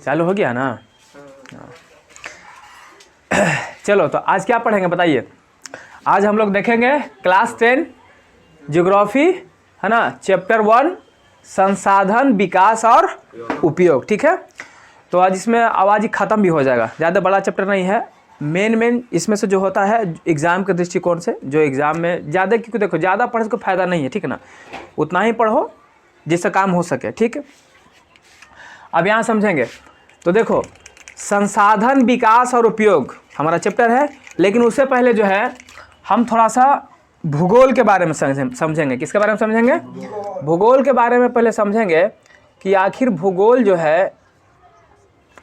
चालू हो गया ना? चलो तो आज क्या पढ़ेंगे बताइए। आज हम लोग देखेंगे क्लास 10 ज्योग्राफी, है ना, चैप्टर 1 संसाधन विकास और उपयोग। ठीक है, तो आज इसमें आवाज़ ही ख़त्म भी हो जाएगा, ज़्यादा बड़ा चैप्टर नहीं है। मेन इसमें से जो होता है एग्ज़ाम के दृष्टिकोण से, जो एग्ज़ाम में ज़्यादा, क्योंकि देखो ज़्यादा पढ़ने से कोई फ़ायदा नहीं है, ठीक है ना, उतना ही पढ़ो जिससे काम हो सके। ठीक है, अब यहाँ समझेंगे तो देखो संसाधन विकास और उपयोग हमारा चैप्टर है, लेकिन उससे पहले जो है हम थोड़ा सा भूगोल के बारे में समझेंगे। किसके बारे में समझेंगे? भूगोल के बारे में पहले समझेंगे कि आखिर भूगोल जो है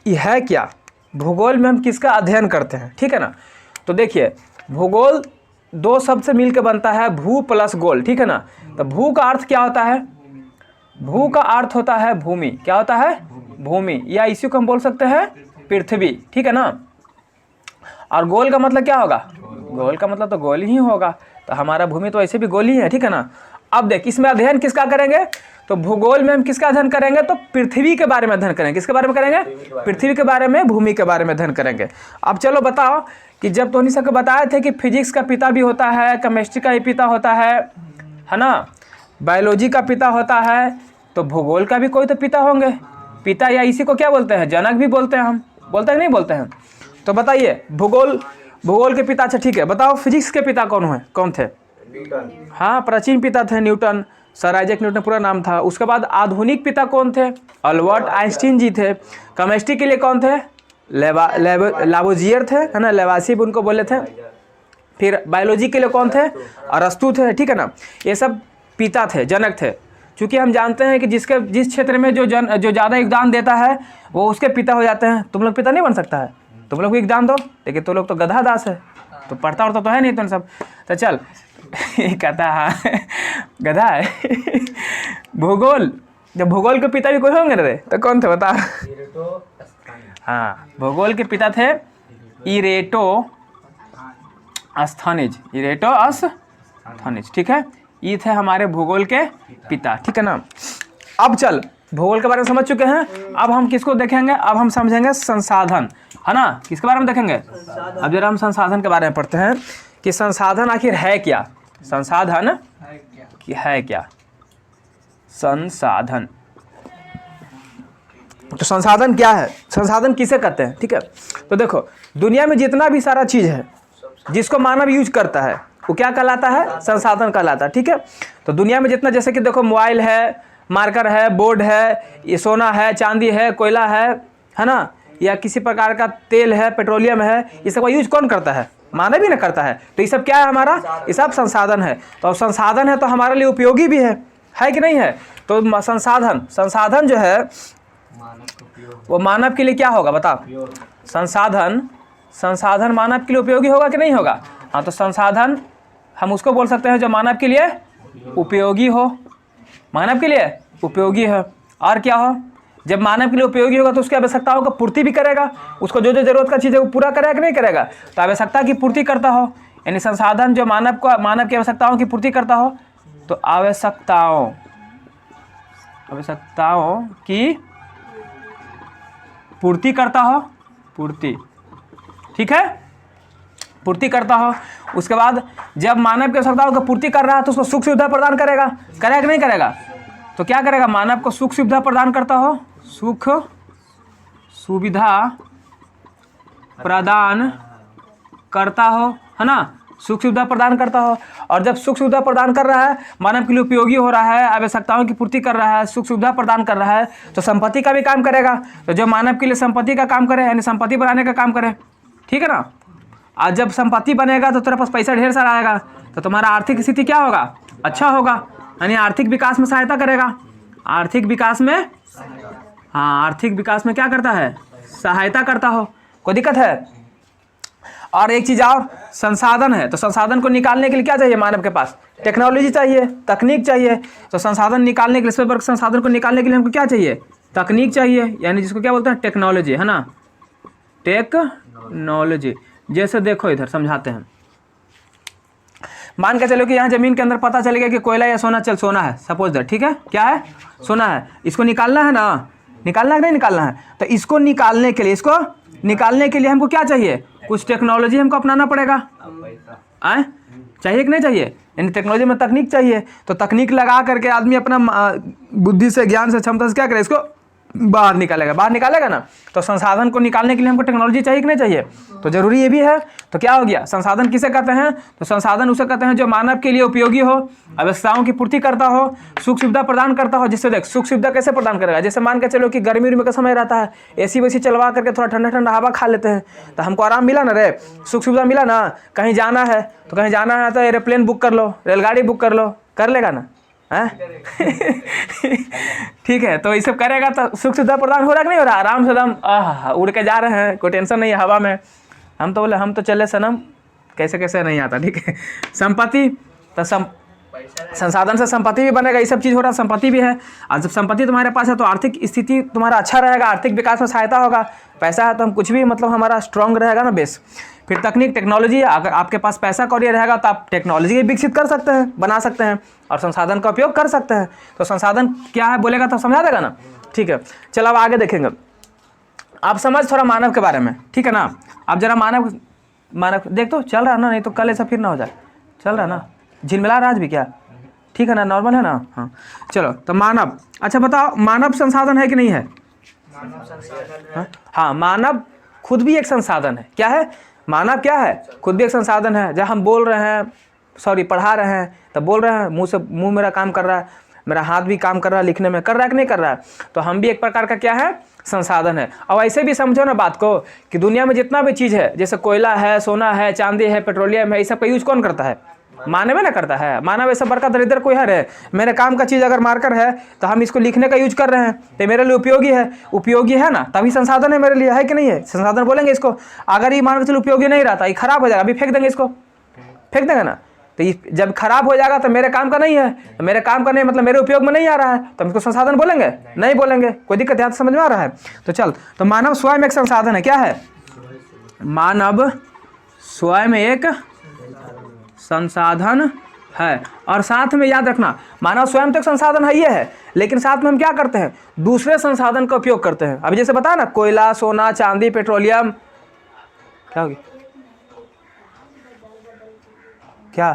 ये है क्या, भूगोल में हम किसका अध्ययन करते हैं। ठीक है ना, तो देखिए भूगोल दो शब्द से मिलकर बनता है, भू प्लस गोल। ठीक है ना, तो भू का अर्थ क्या होता है? भू का अर्थ होता है भूमि। क्या होता है? भूमि, या इसी को हम बोल सकते हैं पृथ्वी। ठीक है ना, और गोल का मतलब क्या होगा? गोल का मतलब तो गोल ही होगा, तो हमारा भूमि तो ऐसे भी गोल ही है। ठीक है ना, अब देख इसमें अध्ययन किसका करेंगे, तो भूगोल में हम किसका अध्ययन करेंगे, तो पृथ्वी के बारे में अध्ययन करेंगे। किसके बारे में करेंगे? पृथ्वी के बारे में, भूमि के बारे में अध्ययन करेंगे। अब चलो बताओ कि जब तो सबको बताए थे कि फिजिक्स का पिता भी होता है, केमिस्ट्री का भी पिता होता है ना, बायोलॉजी का पिता होता है, तो भूगोल का भी कोई तो पिता होंगे। पिता या इसी को क्या बोलते हैं? जनक भी बोलते हैं। हम बोलते हैं नहीं बोलते हैं? तो बताइए भूगोल के पिता। अच्छा ठीक है, बताओ फिजिक्स के पिता कौन थे? हाँ, प्राचीन पिता थे न्यूटन, सर आइजैक न्यूटन पूरा नाम था। उसके बाद आधुनिक पिता कौन थे? अल्बर्ट आइंस्टीन जी थे। केमिस्ट्री के लिए कौन थे? लावोजियर थे, है ना, लेवासी भी उनको बोले थे। फिर बायोलॉजी के लिए कौन थे? अरस्तु थे। ठीक है ना, ये सब पिता थे, जनक थे। क्योंकि हम जानते हैं कि जिस क्षेत्र में जो ज़्यादा योगदान देता है वो उसके पिता हो जाते हैं। तुम लोग पिता नहीं बन सकता है, तुम लोग भी एग्जाम दो, लेकिन तुम लोग तो गधा दास है, तो पढ़ता उड़ता तो है नहीं तुम सब। तो चल कहता है गधा है भूगोल, जब भूगोल के पिता भी कोई होंगे रे, तो कौन थे बता? हाँ, भूगोल के पिता थे इरेटोस्थनीज। ठीक है, ये थे हमारे भूगोल के पिता। ठीक है ना, अब चल भूगोल के बारे में समझ चुके हैं, अब हम किसको देखेंगे? अब हम समझेंगे संसाधन, है ना। किसके बारे में देखेंगे? अब जरा हम संसाधन के बारे में पढ़ते हैं कि संसाधन आखिर है क्या। संसाधन है क्या? संसाधन, तो संसाधन क्या है, संसाधन किसे कहते हैं? ठीक है, तो देखो दुनिया में जितना भी सारा चीज़ है जिसको मानव यूज करता है वो क्या कहलाता है? संसाधन कहलाता है। ठीक है, तो दुनिया में जितना, जैसे कि देखो मोबाइल है, मार्कर है, बोर्ड है, ये सोना है, चांदी है, कोयला है ना, या किसी प्रकार का तेल है, पेट्रोलियम है, ये सब का यूज कौन करता है? मानव ही ना करता है। तो ये सब क्या है? हमारा ये सब संसाधन है। तो अब संसाधन है तो हमारे लिए उपयोगी भी है कि नहीं है? तो संसाधन जो है वो मानव के लिए क्या होगा बताओ? संसाधन मानव के लिए उपयोगी होगा कि नहीं होगा? हाँ, तो संसाधन हम उसको बोल सकते हैं जो मानव के लिए उपयोगी हो, मानव के लिए उपयोगी है। और क्या हो? जब मानव के लिए उपयोगी होगा तो उसकी आवश्यकताओं का पूर्ति भी करेगा, उसको जो जरूरत का चीज़ है वो पूरा करेगा कि नहीं करेगा? तो आवश्यकता की पूर्ति करता हो, यानी संसाधन जो मानव की आवश्यकताओं की पूर्ति करता हो, तो आवश्यकताओं की पूर्ति करता हो, ठीक है, पूर्ति करता हो। उसके बाद जब मानव की आवश्यकताओं की पूर्ति कर रहा है तो उसको सुख सुविधा प्रदान करेगा कि नहीं करेगा? तो क्या करेगा? मानव को सुख सुविधा प्रदान करता हो, सुख सुविधा प्रदान करता हो, है ना, सुख सुविधा प्रदान करता हो। और जब सुख सुविधा प्रदान कर रहा है, मानव के लिए उपयोगी हो रहा है, आवश्यकताओं की पूर्ति कर रहा है, सुख सुविधा प्रदान कर रहा है, तो संपत्ति का भी काम करेगा। तो जो मानव के लिए संपत्ति का काम करे, यानी संपत्ति बनाने का काम करे, ठीक है ना। आज जब संपत्ति बनेगा तो तेरे पास पैसा ढेर सारा आएगा, तो तुम्हारा आर्थिक स्थिति क्या होगा? अच्छा होगा, यानी आर्थिक विकास में सहायता करेगा। आर्थिक विकास में, हाँ, आर्थिक विकास में क्या करता है? सहायता करता हो। कोई दिक्कत है? और एक चीज़ और, संसाधन है तो संसाधन को निकालने के लिए क्या चाहिए? मानव के पास टेक्नोलॉजी चाहिए, तकनीक चाहिए। तो संसाधन निकालने के लिए, संसाधन को निकालने के लिए हमको क्या चाहिए? तकनीक चाहिए, यानी जिसको क्या बोलते हैं? टेक्नोलॉजी, है ना, टेक्नोलॉजी। जैसे देखो इधर समझाते हैं, मान के चलो कि यहाँ जमीन के अंदर पता चल गया कि कोयला या सोना, चल सोना है सपोज दैट, ठीक है, क्या है? सोना है। इसको निकालना है ना, निकालना है कि नहीं निकालना है? तो इसको निकालने के लिए हमको क्या चाहिए? कुछ टेक्नोलॉजी हमको अपनाना पड़ेगा। आए चाहिए कि नहीं चाहिए? यानी टेक्नोलॉजी में तकनीक चाहिए। तो तकनीक लगा करके आदमी अपना बुद्धि से, ज्ञान से, क्षमता से क्या करे, इसको बाहर निकालेगा ना। तो संसाधन को निकालने के लिए हमको टेक्नोलॉजी चाहिए कि नहीं चाहिए? तो जरूरी ये भी है। तो क्या हो गया, संसाधन किसे कहते हैं? तो संसाधन उसे कहते हैं जो मानव के लिए उपयोगी हो, आवश्यकताओं की पूर्ति करता हो, सुख सुविधा प्रदान करता हो। जिससे देख सुख सुविधा कैसे प्रदान करेगा? जैसे मान के चलो कि गर्मी में का समय रहता है, एसी वेसी चलवा करके थोड़ा ठंडा ठंडा हवा खा लेते हैं, तो हमको आराम मिला ना रे, सुख सुविधा मिला ना। कहीं जाना है तो एरोप्लेन बुक कर लो, रेलगाड़ी बुक कर लो, कर लेगा ना ठीक है। तो ये सब करेगा तो सुख सुविधा प्रदान हो रहा कि नहीं हो रहा? आराम से एकदम उड़ के जा रहे हैं, कोई टेंशन नहीं है हवा में। हम तो बोले हम तो चले सनम, कैसे कैसे नहीं आता। ठीक है। संपत्ति, तो संसाधन से संपत्ति भी बनेगा, ये सब चीज़ हो रहा है, संपत्ति भी है। और जब संपत्ति तुम्हारे पास है तो आर्थिक स्थिति तुम्हारा अच्छा रहेगा, आर्थिक विकास में सहायता होगा। पैसा है तो हम कुछ भी मतलब हमारा स्ट्रांग रहेगा ना बेस। फिर तकनीक, टेक्नोलॉजी, अगर आपके पास पैसा कौड़ी रहेगा तो आप टेक्नोलॉजी विकसित कर सकते हैं, बना सकते हैं और संसाधन का उपयोग कर सकते हैं। तो संसाधन क्या है बोलेगा तो समझा देगा ना। ठीक है, चलो अब आगे देखेंगे। आप समझ थोड़ा मानव के बारे में, ठीक है ना। आप जरा मानव देख तो चल रहा है ना, नहीं तो कल ऐसा फिर ना हो जाए। चल रहा है ना, झिलमिला रहा आज भी क्या? ठीक है ना, नॉर्मल है ना। हाँ चलो, तो मानव, अच्छा बताओ मानव संसाधन है कि नहीं है? हाँ, मानव खुद भी एक संसाधन है। क्या है? मानव क्या है? खुद भी एक संसाधन है। जब हम बोल रहे हैं, पढ़ा रहे हैं, तब बोल रहे हैं, मुंह मेरा काम कर रहा है, मेरा हाथ भी काम कर रहा है, लिखने में कर रहा है कि नहीं कर रहा है? तो हम भी एक प्रकार का क्या है? संसाधन है। और ऐसे भी समझो ना बात को कि दुनिया में जितना भी चीज़ है, जैसे कोयला है, सोना है, चांदी है, पेट्रोलियम है, ये सब का यूज कौन करता है? मानव ना करता है। मानव ऐसा बड़का दरिद्र कोई है? मेरे काम का चीज़ अगर मार्कर है तो हम इसको लिखने का यूज कर रहे हैं, तो मेरे लिए उपयोगी है ना, तभी संसाधन है मेरे लिए, है कि नहीं है? संसाधन बोलेंगे इसको। अगर ये मान के चलो उपयोगी नहीं रहता, ये खराब हो जाएगा, अभी फेंक देंगे इसको, फेंक देंगे ना। तो ये जब खराब हो जाएगा तो मेरे काम का नहीं है, तो मेरे काम का नहीं मतलब मेरे उपयोग में नहीं आ रहा है, तो हम इसको संसाधन बोलेंगे? नहीं बोलेंगे। कोई दिक्कत है? समझ में आ रहा है? तो चल, तो मानव स्वयं एक संसाधन है। क्या है? मानव स्वयं एक संसाधन है। और साथ में याद रखना, मानव स्वयं तो एक संसाधन है, ये है, लेकिन साथ में हम क्या करते हैं? दूसरे संसाधन का उपयोग करते हैं। अभी जैसे बताया ना, कोयला, सोना, चांदी, पेट्रोलियम, क्या होगी क्या?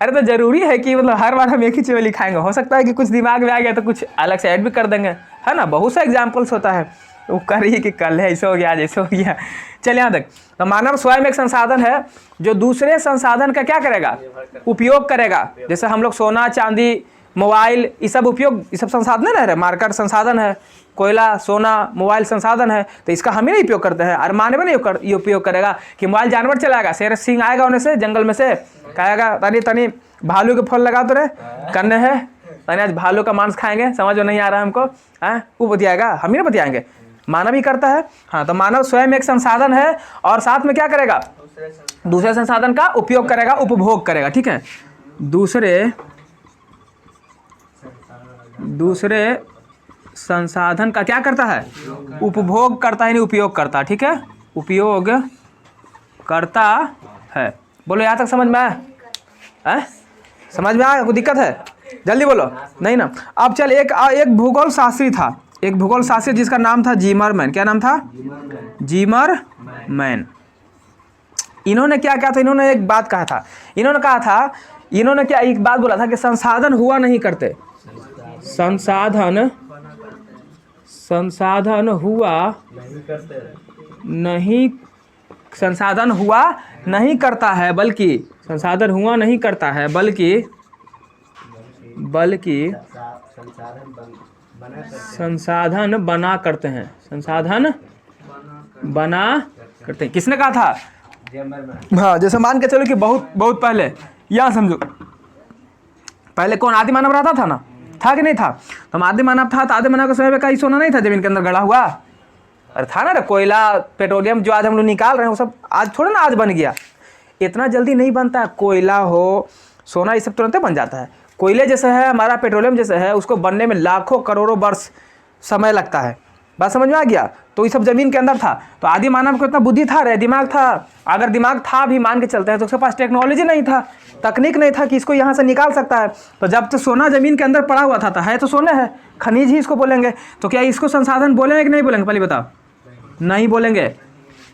अरे तो जरूरी है कि मतलब हर बार हम एक ही चीज़ लिखाएंगे? हो सकता है कि कुछ दिमाग में आ गया तो कुछ अलग से ऐड भी कर देंगे, है ना। बहुत सा एग्जाम्पल्स होता है। वो कर रही है कि कल है, ऐसे हो गया, आज ऐसे हो गया। चल यहाँ तक। तो मानव स्वयं एक संसाधन है जो दूसरे संसाधन का क्या करेगा? उपयोग करेगा। जैसे हम लोग सोना, चांदी, मोबाइल, ये सब संसाधन है ना, मार्कर संसाधन है, कोयला, सोना, मोबाइल संसाधन है। तो इसका हम ही नहीं उपयोग करते हैं, और मानव नहीं ये उपयोग करेगा कि मोबाइल जानवर चलाएगा, शेर सिंह आएगा उन्हें से जंगल में से, कहेगा तनी तनी भालू के फल लगा तो रे करने है, तनी आज भालू का मांस खाएंगे, समझ में नहीं आ रहा है हमको, है वो बतियाएगा, हम ही ना बतियाएंगे, मानव ही करता है। हाँ, तो मानव स्वयं एक संसाधन है और साथ में क्या करेगा? दूसरे संसाधन का उपयोग करेगा, उपभोग करेगा। ठीक है, दूसरे संसाधन का क्या करता है? उपभोग करता है, नहीं उपयोग करता। ठीक है, उपयोग करता है। बोलो यहाँ तक समझ में आया? समझ में आया? कोई दिक्कत है? जल्दी बोलो। नहीं ना। अब चल, एक भूगोल शास्त्री था, एक भूगोल शास्त्री जिसका नाम था जिमरमैन। क्या नाम था? जिमरमैन। इन्होंने क्या कहा था? इन्होंने एक बात कहा था। इन्होंने क्या एक बात बोला था कि संसाधन हुआ नहीं करते, संसाधन हुआ नहीं करता है, बल्कि संसाधन हुआ नहीं करता है, बल्कि संसाधन बना करते हैं, संसाधन बना करते हैं। किसने कहा था? हाँ, जैसे मान के चलो कि बहुत पहले, या समझो पहले कौन आदि मानव रहता था ना, था कि नहीं था? तो आदि मानव था, तो आदि मानव का समय में कहीं सोना नहीं था जमीन के अंदर गड़ा हुआ? अरे था ना रे, कोयला, पेट्रोलियम जो आज हम लोग निकाल रहे हैं वो सब आज थोड़ा ना आज बन गया, इतना जल्दी नहीं बनता है। कोयला हो, सोना, ये सब तुरंत बन जाता है। कोयले जैसे है हमारा, पेट्रोलियम जैसे है, उसको बनने में लाखों करोड़ों वर्ष समय लगता है। बात समझ में आ गया। तो ये सब जमीन के अंदर था। तो आदि मानव को इतना बुद्धि था, दिमाग था। अगर दिमाग था भी मान के चलते हैं तो उसके पास टेक्नोलॉजी नहीं था, तकनीक नहीं था कि इसको यहाँ से निकाल सकता है। तो जब तो सोना जमीन के अंदर पड़ा हुआ था तो है तो सोना है, खनिज ही इसको बोलेंगे। तो क्या इसको संसाधन बोलेंगे कि नहीं बोलेंगे, पहले बताओ। नहीं बोलेंगे।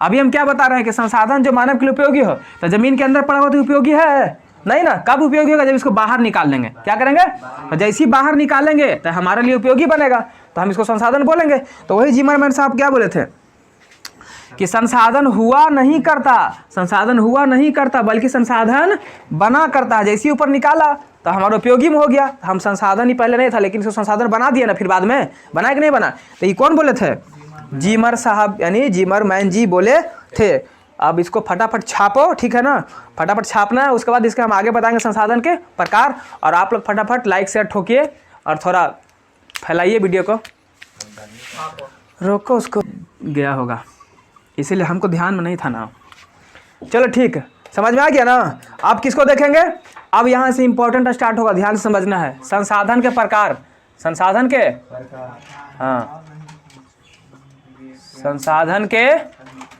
अभी हम क्या बता रहे हैं कि संसाधन जो मानव के लिए उपयोगी हो, तो जमीन के अंदर पड़ा हुआ तो उपयोगी है नहीं ना। कब उपयोगी होगा, जब इसको बाहर निकाल लेंगे। क्या करेंगे, तो जैसे ही बाहर निकालेंगे तो हमारे लिए उपयोगी बनेगा, तो हम इसको संसाधन बोलेंगे। तो वही जिमरमैन साहब क्या बोले थे कि संसाधन हुआ नहीं करता, संसाधन हुआ नहीं करता बल्कि संसाधन बना करता है। जैसे ही ऊपर निकाला तो हमारा उपयोगी में हो गया। हम संसाधन ही पहले नहीं था, लेकिन इसको संसाधन बना दिया ना, फिर बाद में बनाया कि नहीं बना। तो ये कौन बोले थे, जिमर साहब यानी जिमरमैन जी बोले थे। अब इसको फटाफट छापो, ठीक है ना, फटाफट छापना है। उसके बाद इसके हम आगे बताएंगे संसाधन के प्रकार। और आप लोग फटाफट लाइक शेयर ठोकिए और थोड़ा फैलाइए वीडियो को। रोको, उसको गया होगा इसीलिए हमको ध्यान में नहीं था ना। चलो ठीक, समझ में आ गया ना। आप किसको देखेंगे, अब यहाँ से इंपॉर्टेंट स्टार्ट होगा, ध्यान से समझना है। संसाधन के प्रकार, संसाधन के, हाँ, संसाधन के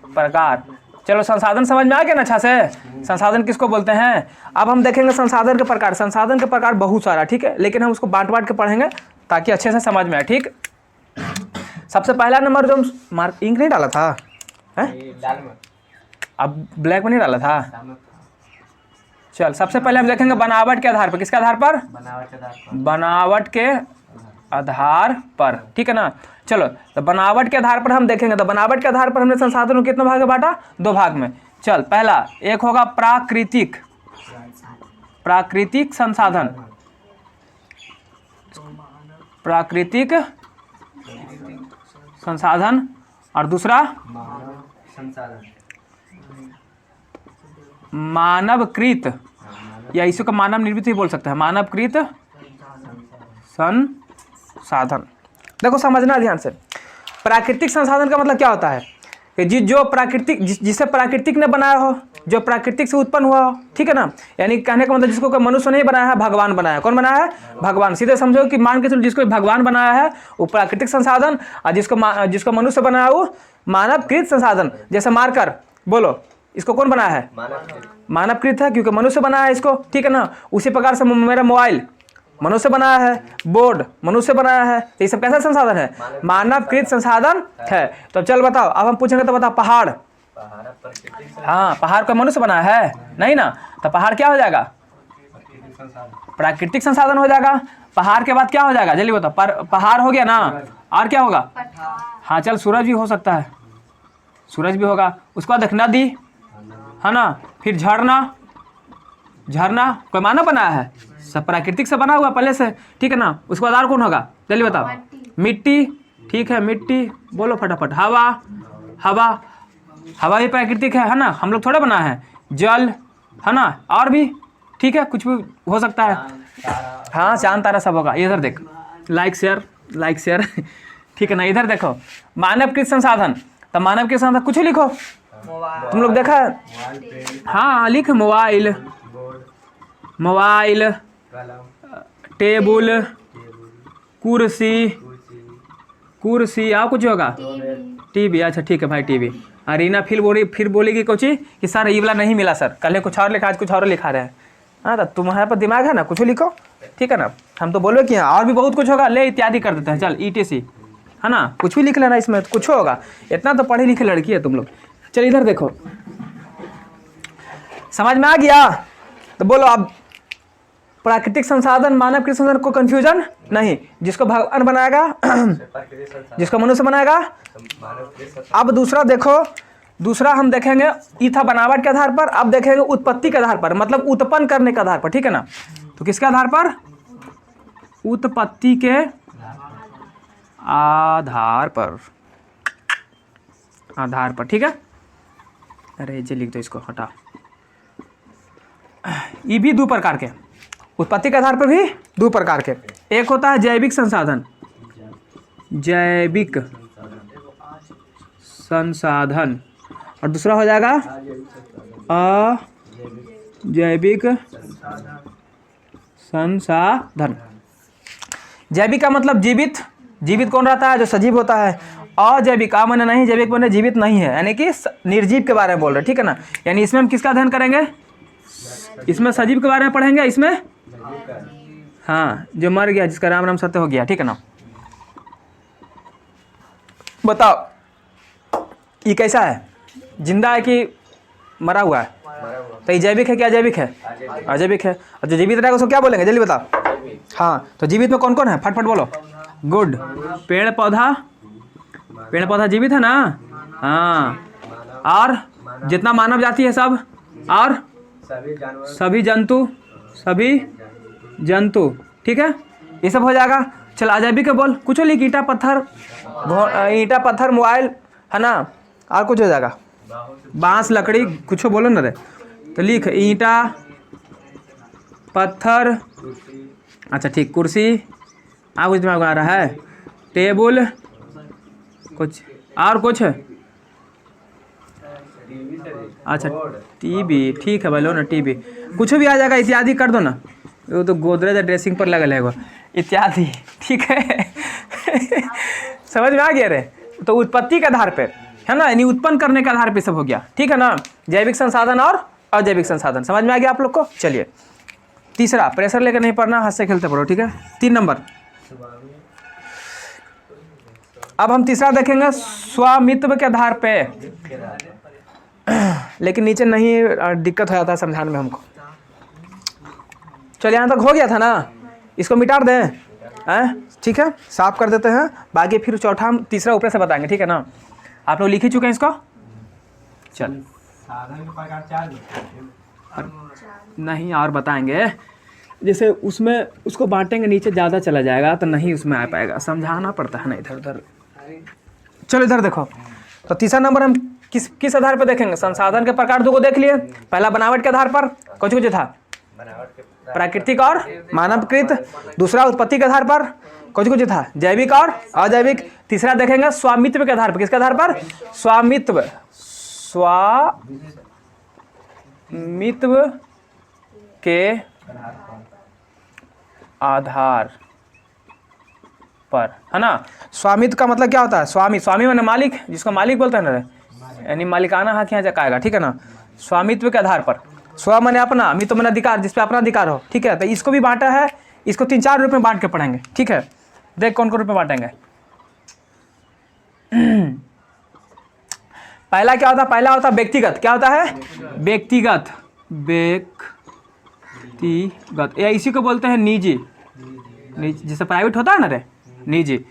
प्रकार। चलो संसाधन समझ में आ गया ना अच्छा से, संसाधन किसको बोलते हैं। अब हम देखेंगे संसाधन के प्रकार। संसाधन के प्रकार बहुत सारा, ठीक है, लेकिन हम उसको बांट बांट के पढ़ेंगे ताकि अच्छे से समझ में आए, ठीक। सबसे पहला नंबर जो मार्क इंक नहीं डाला था है, अब ब्लैक में नहीं डाला था। चल सबसे पहले हम देखेंगे बनावट के आधार पर। किसके आधार पर, बनावट के आधार पर, ठीक है ना। चलो तो बनावट के आधार पर हम देखेंगे। तो बनावट के आधार पर हमने संसाधन को कितने भाग में बांटा, 2 भाग में। चल पहला एक होगा प्राकृतिक, प्राकृतिक संसाधन, प्राकृतिक संसाधन, और दूसरा मानवकृत, या इसको मानव निर्मित ही बोल सकते हैं, मानवकृत संसाधन। देखो समझना ध्यान से, प्राकृतिक संसाधन का मतलब क्या होता है कि जो प्राकृतिक, जिसे प्राकृतिक ने बनाया हो, जो प्राकृतिक से उत्पन्न हुआ हो, ठीक है ना। यानी कहने का मतलब जिसको कोई मनुष्य नहीं बनाया है, भगवान बनाया है। कौन बनाया है, भगवान। सीधे समझो कि मान के चलो जिसको भगवान बनाया है वो प्राकृतिक संसाधन, और जिसको मनुष्य बनाया वो मानवकृत संसाधन। जैसे मार्कर बोलो, इसको कौन बनाया है, मानवकृत है, क्योंकि मनुष्य बनाया है इसको, ठीक है ना। उसी प्रकार से मेरा मोबाइल मनुष्य बनाया है, बोर्ड मनुष्य बनाया है। तो ये सब कैसा संसाधन है, मानवकृत संसाधन है। तो चल बताओ, अब हम पूछेंगे तो बताओ, पहाड़, हाँ पहाड़ को मनुष्य बनाया है नहीं ना, तो पहाड़ क्या हो जाएगा, प्राकृतिक संसाधन हो जाएगा। पहाड़ के बाद क्या हो जाएगा जल्दी बताओ, पहाड़ हो गया ना, और क्या होगा, हाँ चल सूरज भी हो सकता है, सूरज भी होगा। उसके बाद देख नदी है ना, फिर झरना, झरना कोई मानव बनाया है, सब प्राकृतिक से बना हुआ पहले से, ठीक है ना। उसके बाद और कौन होगा जल्दी बताओ, मिट्टी, ठीक है मिट्टी, बोलो फटाफट। हवा, हवा, हवा भी प्राकृतिक है ना, हम लोग थोड़ा बनाया है। जल है ना, और भी ठीक है, कुछ भी हो सकता है, हाँ चांद तारा सब होगा। इधर देख, लाइक शेयर, लाइक शेयर ठीक है ना। इधर देखो मानवकृत संसाधन, तो मानवकृत संसाधन कुछ लिखो, तुम लोग देखा है, हाँ लिख, मोबाइल, मोबाइल, टेबल, कुर्सी, कुर्सी, और कुछ होगा, टीवी, अच्छा ठीक है भाई टीवी। अरीना फिर बोलेगी कुछ कि सर ये वाला नहीं मिला सर, कल कुछ और लिखा, आज कुछ और लिखा रहे हैं। हाँ तो तुम्हारे पर दिमाग है ना, कुछ लिखो, ठीक है ना। हम तो बोलो कि और भी बहुत कुछ होगा, ले इत्यादि कर देते हैं। चल ETC है ना, कुछ भी लिख लेना इसमें, कुछ होगा। इतना तो पढ़ी लिखी लड़की है तुम लोग। चल इधर देखो, समझ में आ गया। तो बोलो अब, प्राकृतिक संसाधन, मानवकृत संसाधन को कंफ्यूजन नहीं, जिसको भगवान बनाएगा जिसको मनुष्य बनाएगा। अब दूसरा देखो, दूसरा हम देखेंगे ये था बनावट के आधार पर, अब देखेंगे उत्पत्ति के आधार पर, मतलब उत्पन्न करने के आधार पर, ठीक है ना। तो किसके आधार पर, उत्पत्ति के आधार पर, आधार पर, ठीक है। अरे जे लिख दो इसको, हटा। ये भी 2 प्रकार के, उत्पत्ति के आधार पर भी 2 प्रकार के। एक होता है जैविक संसाधन, जैविक संसाधन, और दूसरा हो जाएगा अजैविक संसाधन। जैविक का मतलब जीवित, जीवित कौन रहता है, जो सजीव होता है। अजैविक, आ मैंने नहीं, जैविक मैंने जीवित नहीं है, यानी कि निर्जीव के बारे में बोल रहे, ठीक है ना। यानी इसमें हम किसका अध्ययन करेंगे, इसमें सजीव के बारे में पढ़ेंगे, इसमें हाँ जो मर गया, जिसका राम राम सत्य हो गया, ठीक है ना। बताओ ये कैसा है, जिंदा है कि मरा हुआ है? तो ये जैविक है क्या अजैविक है? अजैविक है। और जो जीवित रहेगा उसको क्या बोलेंगे, जल्दी बताओ। हाँ तो जीवित में कौन कौन है, फटफट बोलो। गुड, पेड़ पौधा जीवित है ना। हाँ, और जितना मानव जाति है सब, और सभी जंतु, ठीक है, ये सब हो जाएगा। चल अजैविक है बोल, कुछ लिख, ईंटा पत्थर मोबाइल, है ना, और कुछ हो जाएगा, बांस लकड़ी, कुछ बोलो ना रे। तो लिख ईंटा पत्थर, अच्छा ठीक, कुर्सी, कुछ दिमाग में आ रहा है, टेबल, कुछ और कुछ, अच्छा टीवी, ठीक है भाई लो ना टीवी, कुछ भी आ जाएगा, इत्यादि कर दो ना, वो तो गोदरेज ड्रेसिंग पर लगल है वो, इत्यादि, ठीक है। समझ में आ गया रे। तो उत्पत्ति के आधार पे, है ना, यानी उत्पन्न करने के आधार पे सब हो गया, ठीक है ना। जैविक संसाधन और अजैविक संसाधन, समझ में आ गया आप लोग को। चलिए तीसरा, प्रेशर लेकर नहीं पढ़ना, हंसते खेलते पढ़ो, ठीक है। 3 नंबर, अब हम तीसरा देखेंगे स्वामित्व के आधार पे, लेकिन नीचे नहीं, दिक्कत हो जाता है समझाने में हमको। चलिए यहाँ तक हो गया था ना, इसको मिटा दें, ठीक है, साफ कर देते हैं, बाकी फिर चौथा हम तीसरा ऊपर से बताएंगे, ठीक है ना। आप लोग लिख ही चुके हैं इसको, चल नहीं और बताएंगे, जैसे उसमें उसको बांटेंगे नीचे ज़्यादा चला जाएगा तो नहीं उसमें आ पाएगा, समझाना पड़ता है ना इधर उधर। चलो इधर देखो, तो तीसरा नंबर हम किस आधार पर देखेंगे, संसाधन के प्रकार दो को देख लिए। पहला बनावट के आधार पर, कुछ था, प्राकृतिक और मानवकृत। दूसरा उत्पत्ति के आधार पर, कुछ था, जैविक और अजैविक। तीसरा देखेंगे स्वामित्व के आधार पर, किसके आधार पर, स्वामित्व के आधार पर, है ना। स्वामित्व का मतलब क्या होता है, स्वामी माने मालिक, जिसको मालिक बोलते हैं ना, यानी मालिकाना हक यहाँ जगाएगा, ठीक है ना। स्वामित्व के आधार पर, स्व माने अपना, मित्व माने अधिकार, जिसपे अपना अधिकार हो, ठीक है। तो इसको भी बांटा है, इसको 3-4 रूप में बांट के पढ़ेंगे, ठीक है। देख कौन कौन रूप में बांटेंगे। पहला क्या होता है, पहला होता है व्यक्तिगत, क्या होता है, व्यक्तिगत, या इसी को बोलते हैं निजी, जैसे प्राइवेट होता है ना रे, निजी।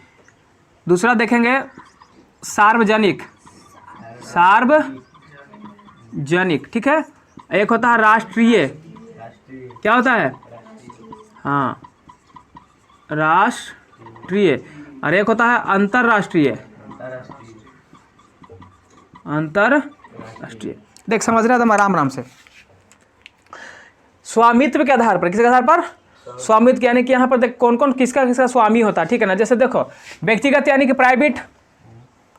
दूसरा देखेंगे सार्वजनिक, ठीक है। एक होता है राष्ट्रीय, क्या होता है, हाँ राष्ट्रीय। और एक होता है अंतरराष्ट्रीय, देख समझ रहे थे आराम से। स्वामित्व के आधार पर, किसके आधार पर, स्वामित्व, यानी कि यहाँ पर देख कौन कौन किसका स्वामी होता है, ठीक है ना। जैसे देखो व्यक्तिगत यानी कि प्राइवेट,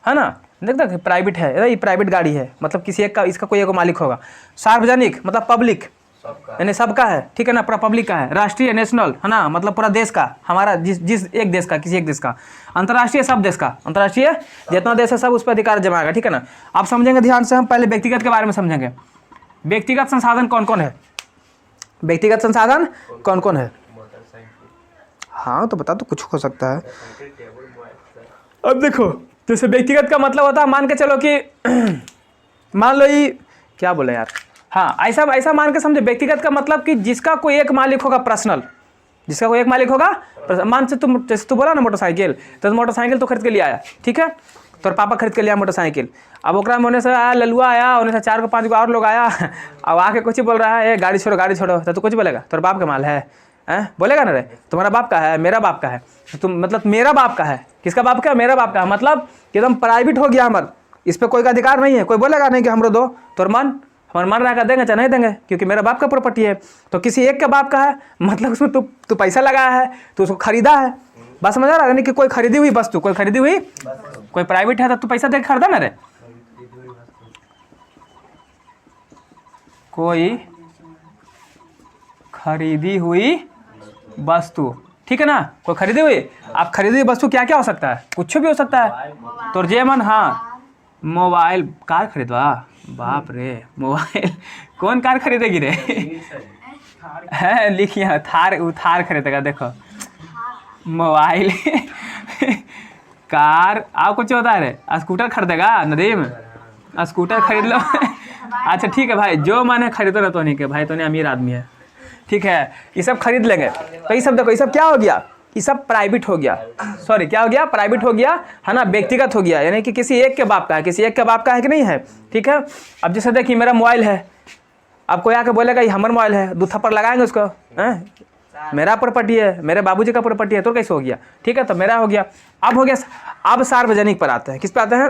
है ना, देख प्राइवेट है, ये प्राइवेट गाड़ी है, मतलब किसी एक का, इसका कोई एक मालिक होगा। सार्वजनिक मतलब पब्लिक, यानी सबका है, ठीक है ना, पूरा पब्लिक का है। राष्ट्रीय नेशनल, है ना, मतलब पूरा देश का, हमारा जिस एक देश का, किसी एक देश का। अंतर्राष्ट्रीय सब देश का, अंतर्राष्ट्रीय जितना देश है सब उस पर अधिकार जमाएगा, ठीक है ना। आप समझेंगे ध्यान से, हम पहले व्यक्तिगत के बारे में समझेंगे। व्यक्तिगत संसाधन कौन कौन है, व्यक्तिगत संसाधन कौन कौन है, हाँ तो बता, तो कुछ हो सकता है। अब देखो जैसे व्यक्तिगत का मतलब होता है, मान के चलो कि मान लो ये क्या बोले यार, हाँ ऐसा मान के समझो। व्यक्तिगत का मतलब कि जिसका कोई एक मालिक होगा, पर्सनल, जिसका कोई एक मालिक होगा। मान से तुम, जैसे तू बोला ना मोटरसाइकिल, तो मोटरसाइकिल तो खरीद के लिए आया, ठीक है, तो पापा खरीद के लिया मोटरसाइकिल। अब ओकरा में होने से आया ललुआ आया, होने से 4-5 और लोग आया, अब आके कुछ ही बोल रहा है, गाड़ी छोड़ो, तो तू कुछ बोलेगा, तोर बाप का माल है, बोलेगा ना रे, तुम्हारा बाप का है, मेरा बाप का है, तुम मतलब मेरा बाप का है, किसका बाप का है, मेरा बाप का है, मतलब एकदम प्राइवेट हो गया हमारा, इस पर कोई का अधिकार नहीं है। कोई बोलेगा नहीं कि हमरो दो, तोर मन हमारे मन रहा देंगे चाहे नहीं देंगे, क्योंकि मेरा बाप का प्रॉपर्टी है। तो किसी एक के बाप का है, मतलब उसमें तू पैसा लगाया है, तो उसको खरीदा है, बस समझ आ रहा है, यानी कि कोई खरीदी हुई वस्तु, कोई प्राइवेट है तो तू पैसा दे के खरीदा ना रे। कोई खरीदी हुई वस्तु, ठीक है ना। कोई खरीदे हुए, आप खरीदे हुई वस्तु क्या क्या हो सकता है, कुछ भी हो सकता है। तो जेमन हाँ मोबाइल, कार खरीदवा, बाप रे मोबाइल कौन कार खरीदेगी रे है लिखिए थार, वो थार खरीदेगा देखो, मोबाइल कार, आप कुछ होता है रे, स्कूटर खरीदेगा नदीम, स्कूटर खरीद लो अच्छा ठीक है भाई, जो माने खरीदो ना तो नहीं के भाई, तो नहीं अमीर आदमी है, ठीक है, ये सब खरीद लेंगे। तो ये सब देखो, ये सब क्या हो गया, ये सब प्राइवेट हो गया, सॉरी क्या हो गया, प्राइवेट हो गया है ना, व्यक्तिगत हो गया, यानी कि किसी एक के बाप का है, किसी एक के बाप का है कि नहीं है, ठीक है। अब जैसे देखिए मेरा मोबाइल है, अब कोई आके बोलेगा ये हमारा मोबाइल है, 2 थप्पड़ लगाएंगे उसको, हैं मेरा प्रॉपर्टी है, मेरे बाबूजी का प्रॉपर्टी है, तो कैसे हो गया, ठीक है, तो मेरा हो गया। अब हो गया, अब सार्वजनिक पर आते हैं, किस पे आते हैं,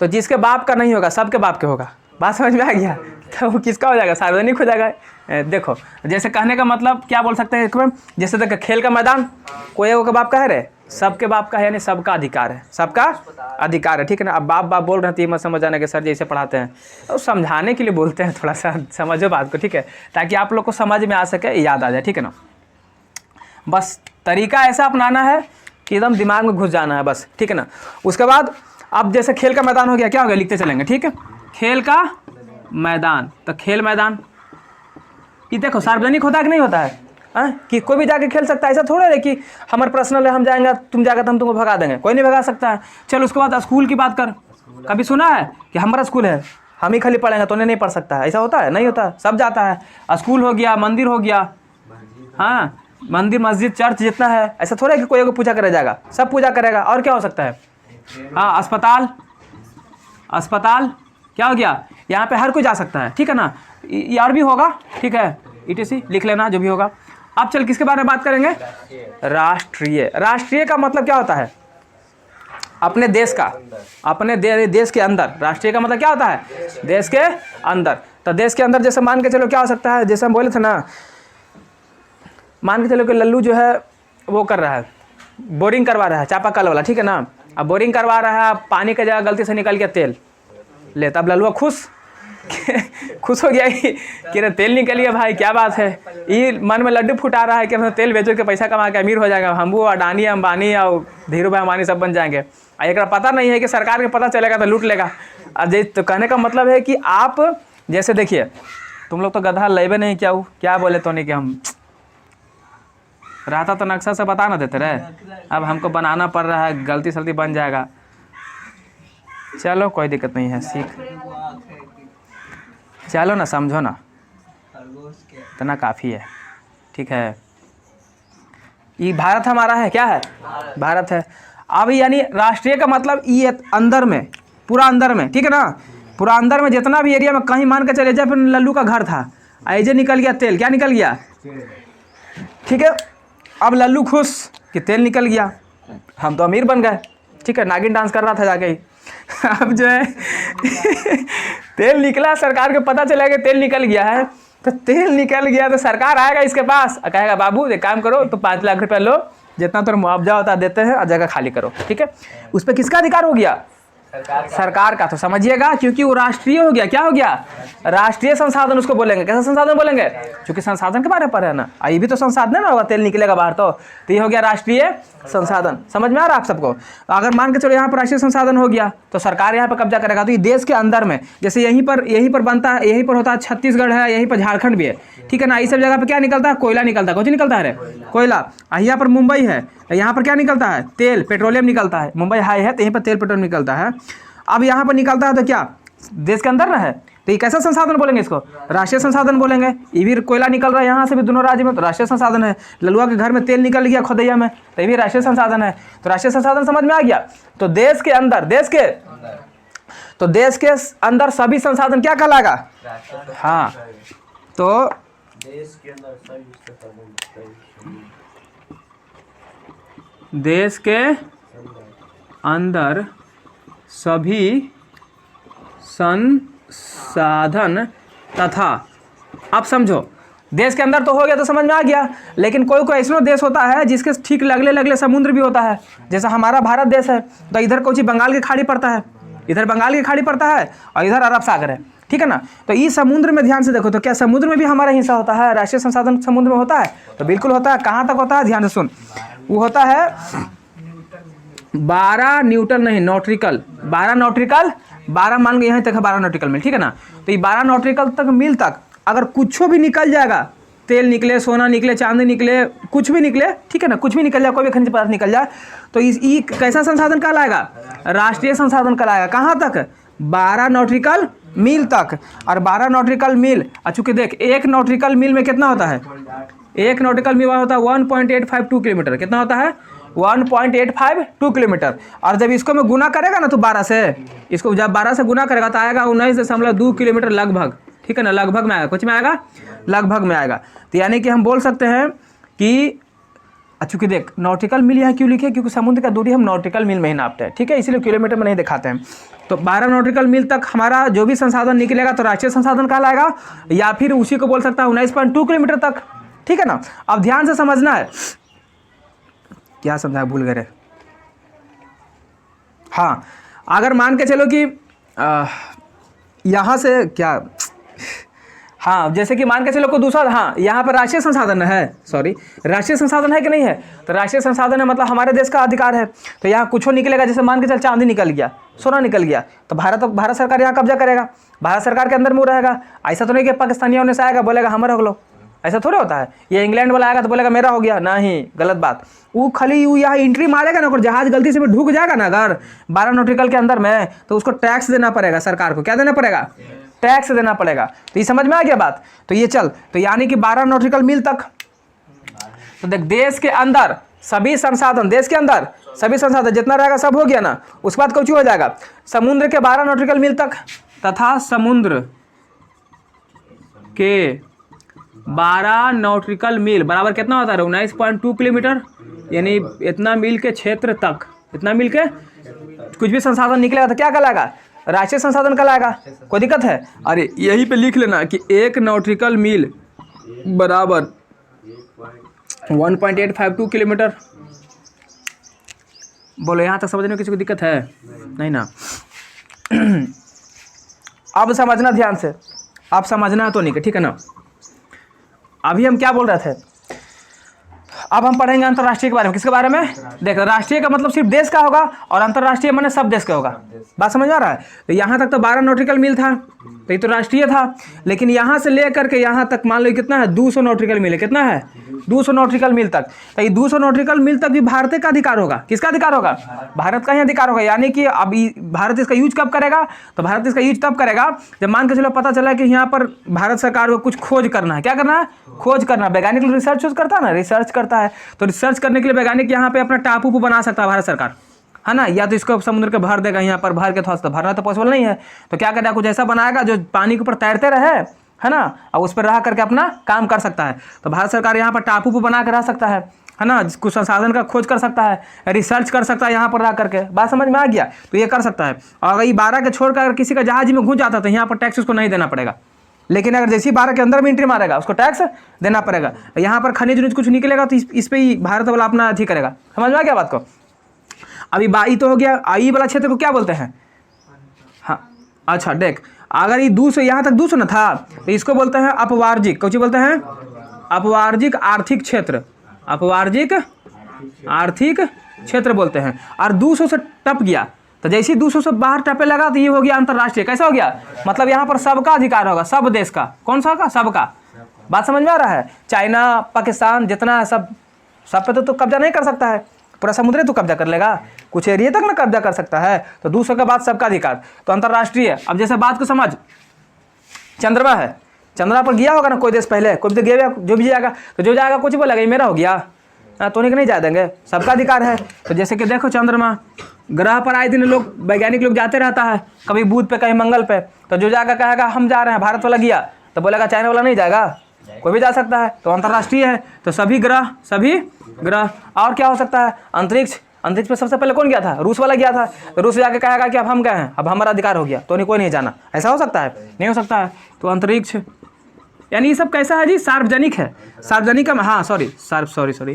तो जिसके बाप का नहीं होगा सबके बाप के होगा, बात समझ में आ गया, तो वो किसका हो जाएगा, सार्वजनिक हो जाएगा। देखो जैसे कहने का मतलब क्या बोल सकते हैं एक बार, जैसे देखो खेल का मैदान कोई एक बाप का है रे, सबके बाप का है, यानी सबका अधिकार है, सबका अधिकार है, ठीक है ना। अब बाप बाप बोल रहे हैं तो ये मत समझ आने के सर जैसे पढ़ाते हैं, और समझाने के लिए बोलते हैं, थोड़ा सा समझो बात को, ठीक है, ताकि आप लोग को समझ में आ सके, याद आ जाए, ठीक है ना। बस तरीका ऐसा अपनाना है कि एकदम दिमाग में घुस जाना है बस, ठीक है ना। उसके बाद अब जैसे खेल का मैदान हो गया, क्या हो गया, लिखते चलेंगे, ठीक है, खेल का मैदान, तो खेल मैदान ये देखो सार्वजनिक होता है कि नहीं होता है, कि कोई भी जाके खेल सकता है, ऐसा थोड़ा है कि हमारा पर्सनल है, हम जाएंगे तुम जाकर तो हम तुमको भगा देंगे, कोई नहीं भगा सकता है। चलो उसके बाद स्कूल की बात कर, कभी सुना है कि हमारा स्कूल है हम ही खाली पढ़ेंगे तो उन्हें नहीं पढ़ सकता है, ऐसा होता है, नहीं होता, सब जाता है, स्कूल हो गया, मंदिर हो गया, हाँ मंदिर मस्जिद चर्च जितना है, ऐसा थोड़ा है कि कोई को पूजा करे जाएगा, सब पूजा करेगा। और क्या हो सकता है, हाँ अस्पताल, अस्पताल क्या हो गया, यहाँ पे हर कोई जा सकता है, ठीक है ना, ये और भी होगा, ठीक है, ETC लिख लेना जो भी होगा। अब चल किसके बारे में बात करेंगे, राष्ट्रीय। राष्ट्रीय का मतलब क्या होता है, अपने देश का, अपने देश के अंदर, राष्ट्रीय का मतलब क्या होता है, देश के अंदर। तो देश के अंदर जैसे मान के चलो क्या हो सकता है, जैसे हम बोले थे ना, मान के चलो कि लल्लू जो है वो कर रहा है, बोरिंग करवा रहा है चापाकल वाला, ठीक है ना, अब बोरिंग करवा रहा है, पानी का जगह गलती से निकल गया तेल, ले तब लल्लू खुश खुश हो गया कि रे तेल निकल गया भाई, क्या बात है, ये मन में लड्डू फुटा रहा है कि हम तेल बेचो के पैसा कमा के अमीर हो जाएगा, हम वो अडानी अंबानी और धीरू भाई अंबानी सब बन जाएंगे। एक पता नहीं है कि सरकार के पता चलेगा तो लूट लेगा। तो कहने का मतलब है कि आप जैसे देखिए, तुम लोग तो गधा लेबे नहीं, क्या बोले तो नहीं कि हम रहता तो नक्शा से बता ना देते रहे, अब हमको बनाना पड़ रहा है, गलती सलती बन जाएगा, चलो कोई दिक्कत नहीं है, सीख चलो ना, समझो ना, इतना काफ़ी है, ठीक है। ये भारत हमारा है, क्या है, भारत है। अब यानी राष्ट्रीय का मतलब ये अंदर में, पूरा अंदर में, ठीक है ना, पूरा अंदर में जितना भी एरिया में, कहीं मान के चले जाए फिर लल्लू का घर था, ऐजे निकल गया तेल, क्या निकल गया, ठीक है। अब लल्लू खुश कि तेल निकल गया, हम तो अमीर बन गए, ठीक है, नागिन डांस कर रहा था जाके ही अब जो है तेल निकला, सरकार को पता चला कि तेल निकल गया है, तो तेल निकल गया तो सरकार आएगा इसके पास और कहेगा बाबू एक काम करो, तो 5 लाख रुपया लो, जितना तो मुआवजा होता देते हैं और जगह खाली करो, ठीक है। उस पर किसका अधिकार हो गया, सरकार का। तो समझिएगा क्योंकि वो राष्ट्रीय हो गया, क्या हो गया, राष्ट्रीय संसाधन उसको बोलेंगे। कैसा संसाधन बोलेंगे, क्योंकि संसाधन के बारे में पढ़े ना, ये भी तो संसाधन ना होगा, तेल निकलेगा बाहर तो ये हो गया राष्ट्रीय संसाधन। समझ में आ रहा है आप सबको। अगर मान के चलो यहाँ पर राष्ट्रीय संसाधन हो गया तो सरकार यहाँ पर कब्जा करेगा, तो ये देश के अंदर में, जैसे यहीं पर बनता है, यहीं पर होता है छत्तीसगढ़ है, यहीं पर झारखंड भी है, ठीक है ना। इस सब जगह पे क्या निकलता है, कोयला निकलता है, कुछ निकलता है रे, कोयला। यहाँ पर मुंबई है, यहाँ पर क्या निकलता है, तेल पेट्रोलियम निकलता है, मुंबई हाई है तो यहीं पर तेल पेट्रोल निकलता है। अब यहाँ पर निकलता है तो क्या देश के अंदर ना है, तो ये कैसा संसाधन बोलेंगे, इसको राष्ट्रीय संसाधन बोलेंगे। ये भी कोयला निकल रहा है यहाँ से भी, दोनों राज्य में, तो राष्ट्रीय संसाधन है। ललुआ के घर में तेल निकल गया खोदैया में, तो ये भी राष्ट्रीय संसाधन है। तो राष्ट्रीय संसाधन समझ में आ गया। तो देश के अंदर, देश के अंदर सभी संसाधन क्या कहलाएगा, हाँ, तो देश के अंदर सभी संसाधन तथा, अब समझो देश के अंदर तो हो गया, तो समझ में आ गया। लेकिन कोई कोई ऐसा देश होता है जिसके ठीक लगले लगले समुद्र भी होता है, जैसा हमारा भारत देश है, तो इधर कुछ बंगाल की खाड़ी पड़ता है, इधर बंगाल की खाड़ी पड़ता है और इधर अरब सागर है। ठीक है ना। तो इस समुद्र में ध्यान से देखो, तो क्या समुद्र में भी हमारा हिस्सा होता है? राष्ट्रीय संसाधन समुद्र में होता है? तो बिल्कुल होता है। कहाँ तक होता है? ध्यान से सुन, वो होता है 12 न्यूटन नहीं नॉट्रिकल, 12 नॉट्रिकल, 12 मान के यहाँ तक है 12 नॉट्रिकल मील, ठीक है ना। तो ये 12 नॉट्रिकल तक मील तक अगर कुछ भी निकल जाएगा, तेल निकले, सोना निकले, चांदी निकले, कुछ भी निकले, ठीक है ना, कुछ भी निकल जाए, कोई भी खनिज पदार्थ निकल जाए, तो इस ई कैसा संसाधन कहलाएगा? राष्ट्रीय संसाधन कहलाएगा। कहाँ तक? 12 नॉट्रिकल मील तक। और 12 नॉट्रिकल मील, चूंकि देख 1 नॉट्रिकल मील में कितना होता है? 1 नॉट्रिकल मील होता है 1.852 किलोमीटर। कितना होता है? 1.852 किलोमीटर। और जब इसको मैं गुना करेगा ना तो 12 से, इसको जब 12 से गुना करेगा तो आएगा 19.2 किलोमीटर लगभग, ठीक है ना। लगभग में आएगा, कुछ में आएगा, लगभग में आएगा। तो यानी कि हम बोल सकते हैं कि चूंकि देख नॉटिकल मील यहाँ क्यों लिखे? क्योंकि समुद्र का दूरी हम नॉटिकल मील में ही नापते हैं, ठीक है, इसलिए किलोमीटर में नहीं दिखाते हैं। तो 12 नॉटिकल मील तक हमारा जो भी संसाधन निकलेगा तो राष्ट्रीय संसाधन कहलाएगा, या फिर उसी को बोल सकता है 19.2 किलोमीटर तक, ठीक है ना। अब ध्यान से समझना है, क्या समझा भूल गए? हाँ, अगर मान के चलो कि यहाँ से क्या, हाँ जैसे कि मान के चलो को दूसरा, हाँ यहाँ पर राष्ट्रीय संसाधन है, सॉरी राष्ट्रीय संसाधन है कि नहीं है? तो राष्ट्रीय संसाधन है मतलब हमारे देश का अधिकार है। तो यहाँ कुछ निकलेगा, जैसे मान के चल चांदी निकल गया, सोना निकल गया, तो भारत सरकार यहाँ कब्जा करेगा, भारत सरकार के अंदर में रहेगा। ऐसा तो नहीं कि पाकिस्तानियों ने से आएगा बोलेगा हमारा हो लो, ऐसा थोड़ा होता है। ये इंग्लैंड वाला आएगा तो बोलेगा मेरा हो गया, नहीं, गलत बात। वो खाली वो यहाँ एंट्री मारेगा ना, अगर जहाज गलती से ढुक जाएगा ना अगर 12 नॉटिकल के अंदर में, तो उसको टैक्स देना पड़ेगा सरकार को। क्या देना पड़ेगा? टैक्स देना पड़ेगा। तो ये समझ में आ गया बात? तो ये चल, तो यानी कि 12 नॉटिकल मील तक, तो देख देश के अंदर सभी संसाधन, देश के अंदर सभी संसाधन जितना रहेगा सब हो गया ना। उसके बाद कुछ हो जाएगा समुद्र के 12 नॉटिकल मील तक, तथा समुद्र के 12 नॉटिकल मील बराबर कितना होता है? 19.2 किलोमीटर, यानी इतना मील के क्षेत्र तक, इतना मील के कुछ भी संसाधन निकलेगा तो क्या कहलाएगा? राष्ट्रीय संसाधन कहलाएगा। कोई दिक्कत है? अरे यहीं पे लिख लेना कि 1 नॉटिकल मील बराबर 1.852 किलोमीटर। बोलो यहाँ तक समझने में किसी को दिक्कत है? नहीं ना। अब समझना ध्यान से, आप समझना तो नहीं, ठीक है ना। अभी हम क्या बोल रहे थे? अब हम पढ़ेंगे अंतर्राष्ट्रीय के बारे में। किसके बारे में? देख, राष्ट्रीय का मतलब सिर्फ देश का होगा और अंतर्राष्ट्रीय माने सब देश का होगा। बात समझ आ रहा है? तो यहाँ तक तो 12 नॉटिकल मील था, तो ये तो राष्ट्रीय था। लेकिन यहाँ से लेकर के यहाँ तक मान लो कितना है? 200 नॉटिकल मील है। कितना है? 200 नॉटिकल मील तक। तो ये 200 नॉटिकल मील तक भी भारत का अधिकार होगा। किसका अधिकार होगा? भारत का ही अधिकार होगा। यानी कि अब भारत इसका यूज कब करेगा? तो भारत इसका यूज तब करेगा जब मान के चलो पता चला कि यहाँ पर भारत सरकार को कुछ खोज करना है। क्या करना है? खोज करना। वैज्ञानिक रिसर्च करता है ना, रिसर्च करता है, तो रिसर्च करने के लिए वैज्ञानिक यहाँ पे अपना टापू बना सकता है भारत सरकार, है ना। या तो इसको समुद्र के भर देगा, यहाँ पर भर के थोड़ा सा भरना तो पॉसिबल नहीं है, तो क्या करेगा? कुछ ऐसा बनाएगा जो पानी के ऊपर तैरते रहे, है ना, और उस पर रह करके अपना काम कर सकता है। तो भारत सरकार यहाँ पर टापू बना के रह सकता है ना, कुछ संसाधन का खोज कर सकता है, रिसर्च कर सकता है यहाँ पर रह करके। बात समझ में आ गया? तो ये कर सकता है। और अगर ये 12 के छोड़कर अगर किसी का जहाज में घुस जाता तो यहाँ पर टैक्स उसको नहीं देना पड़ेगा। लेकिन अगर जैसे ही 12 के अंदर में एंट्री मारेगा उसको टैक्स देना पड़ेगा। यहाँ पर खनिज उनिज कुछ निकलेगा तो इस पर ही भारत वाला अपना अथी करेगा। समझ में आ गया बात को? अभी बाई तो हो गया। आई वाला क्षेत्र को क्या बोलते हैं? हाँ अच्छा देख, अगर ये 200 यहाँ तक 200 न था तो इसको बोलते हैं अपवार्जिक। कौन बोलते हैं? अपवार्जिक आर्थिक क्षेत्र। अपवार्जिक आर्थिक क्षेत्र बोलते हैं। और 200 से टप गया तो जैसे ही 200 से बाहर टपे लगा तो ये हो गया अंतर्राष्ट्रीय। कैसा हो गया? मतलब यहाँ पर सबका अधिकार होगा, सब देश का। कौन सा का? सबका। बात समझ में आ रहा है? चाइना, पाकिस्तान जितना है सब पे तो कब्जा नहीं कर सकता है, पूरा समुद्र तो कब्जा कर लेगा, कुछ एरिया तक ना कब्जा कर सकता है। तो 200 के बाद सबका अधिकार, तो अंतर्राष्ट्रीय। अब जैसे बात को समझ, चंद्रमा है, चंद्रमा पर गया होगा ना कोई देश पहले, कोई तो गया, जो भी जाएगा तो जो जाएगा कुछ बोलेगा ये मेरा हो गया, तो नहीं जा देंगे, सबका अधिकार है। तो जैसे कि देखो चंद्रमा ग्रह पर आए दिन लोग, वैज्ञानिक लोग जाते रहता है, कभी बुध पे कहीं मंगल पे, तो जो जाएगा कहेगा हम जा रहे हैं, भारत वाला गया तो बोलेगा चाइना वाला नहीं जाएगा, कोई भी जा सकता है। तो अंतर्राष्ट्रीय है। तो सभी ग्रह। और क्या हो सकता है? अंतरिक्ष। अंतरिक्ष पे सबसे पहले कौन गया था? रूस वाला गया था। तो रूस जाके कहेगा कि अब हम गए हैं, अब हमारा अधिकार हो गया, तो कोई नहीं जाना। ऐसा हो सकता है? नहीं हो सकता है। तो अंतरिक्ष यानी ये सब कैसा है जी, सार्वजनिक है। सार्वजनिक का हाँ सॉरी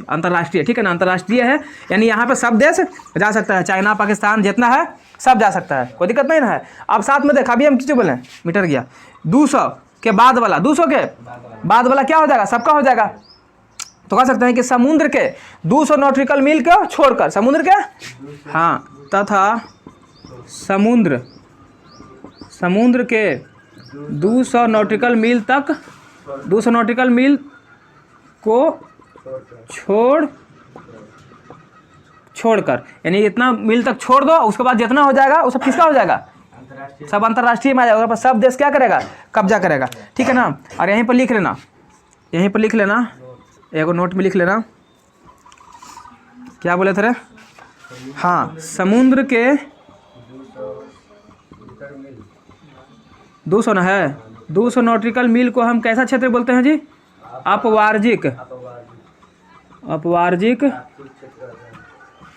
अंतर्राष्ट्रीय, ठीक है ना, अंतर्राष्ट्रीय है। यानी यहाँ पे सब देश जा सकता है, चाइना पाकिस्तान जितना है सब जा सकता है, कोई दिक्कत नहीं ना है। अब साथ में देखा, अभी हम किसी बोले मीटर गया 200 के बाद वाला, 200 के बाद वाला क्या हो जाएगा, सबका हो जाएगा। तो कह सकते हैं कि समुद्र के 200 नॉटिकल मील को छोड़कर, समुद्र के हाँ तथा समुद्र के 200 नॉटिकल मील तक, 200 नॉटिकल मील को छोड़कर, यानी इतना मील तक छोड़ दो, उसके बाद जितना हो जाएगा वो सब किसका हो जाएगा, सब अंतर्राष्ट्रीय में आ जाएगा, सब देश क्या करेगा, कब्जा करेगा, ठीक है ना। और यहीं पर लिख लेना, यहीं पर लिख लेना, एगो नोट में लिख लेना, क्या बोले थे रे, हाँ समुद्र के 200 ना है, 200 नॉटिकल मील को हम कैसा क्षेत्र बोलते हैं जी, अपवार्जिक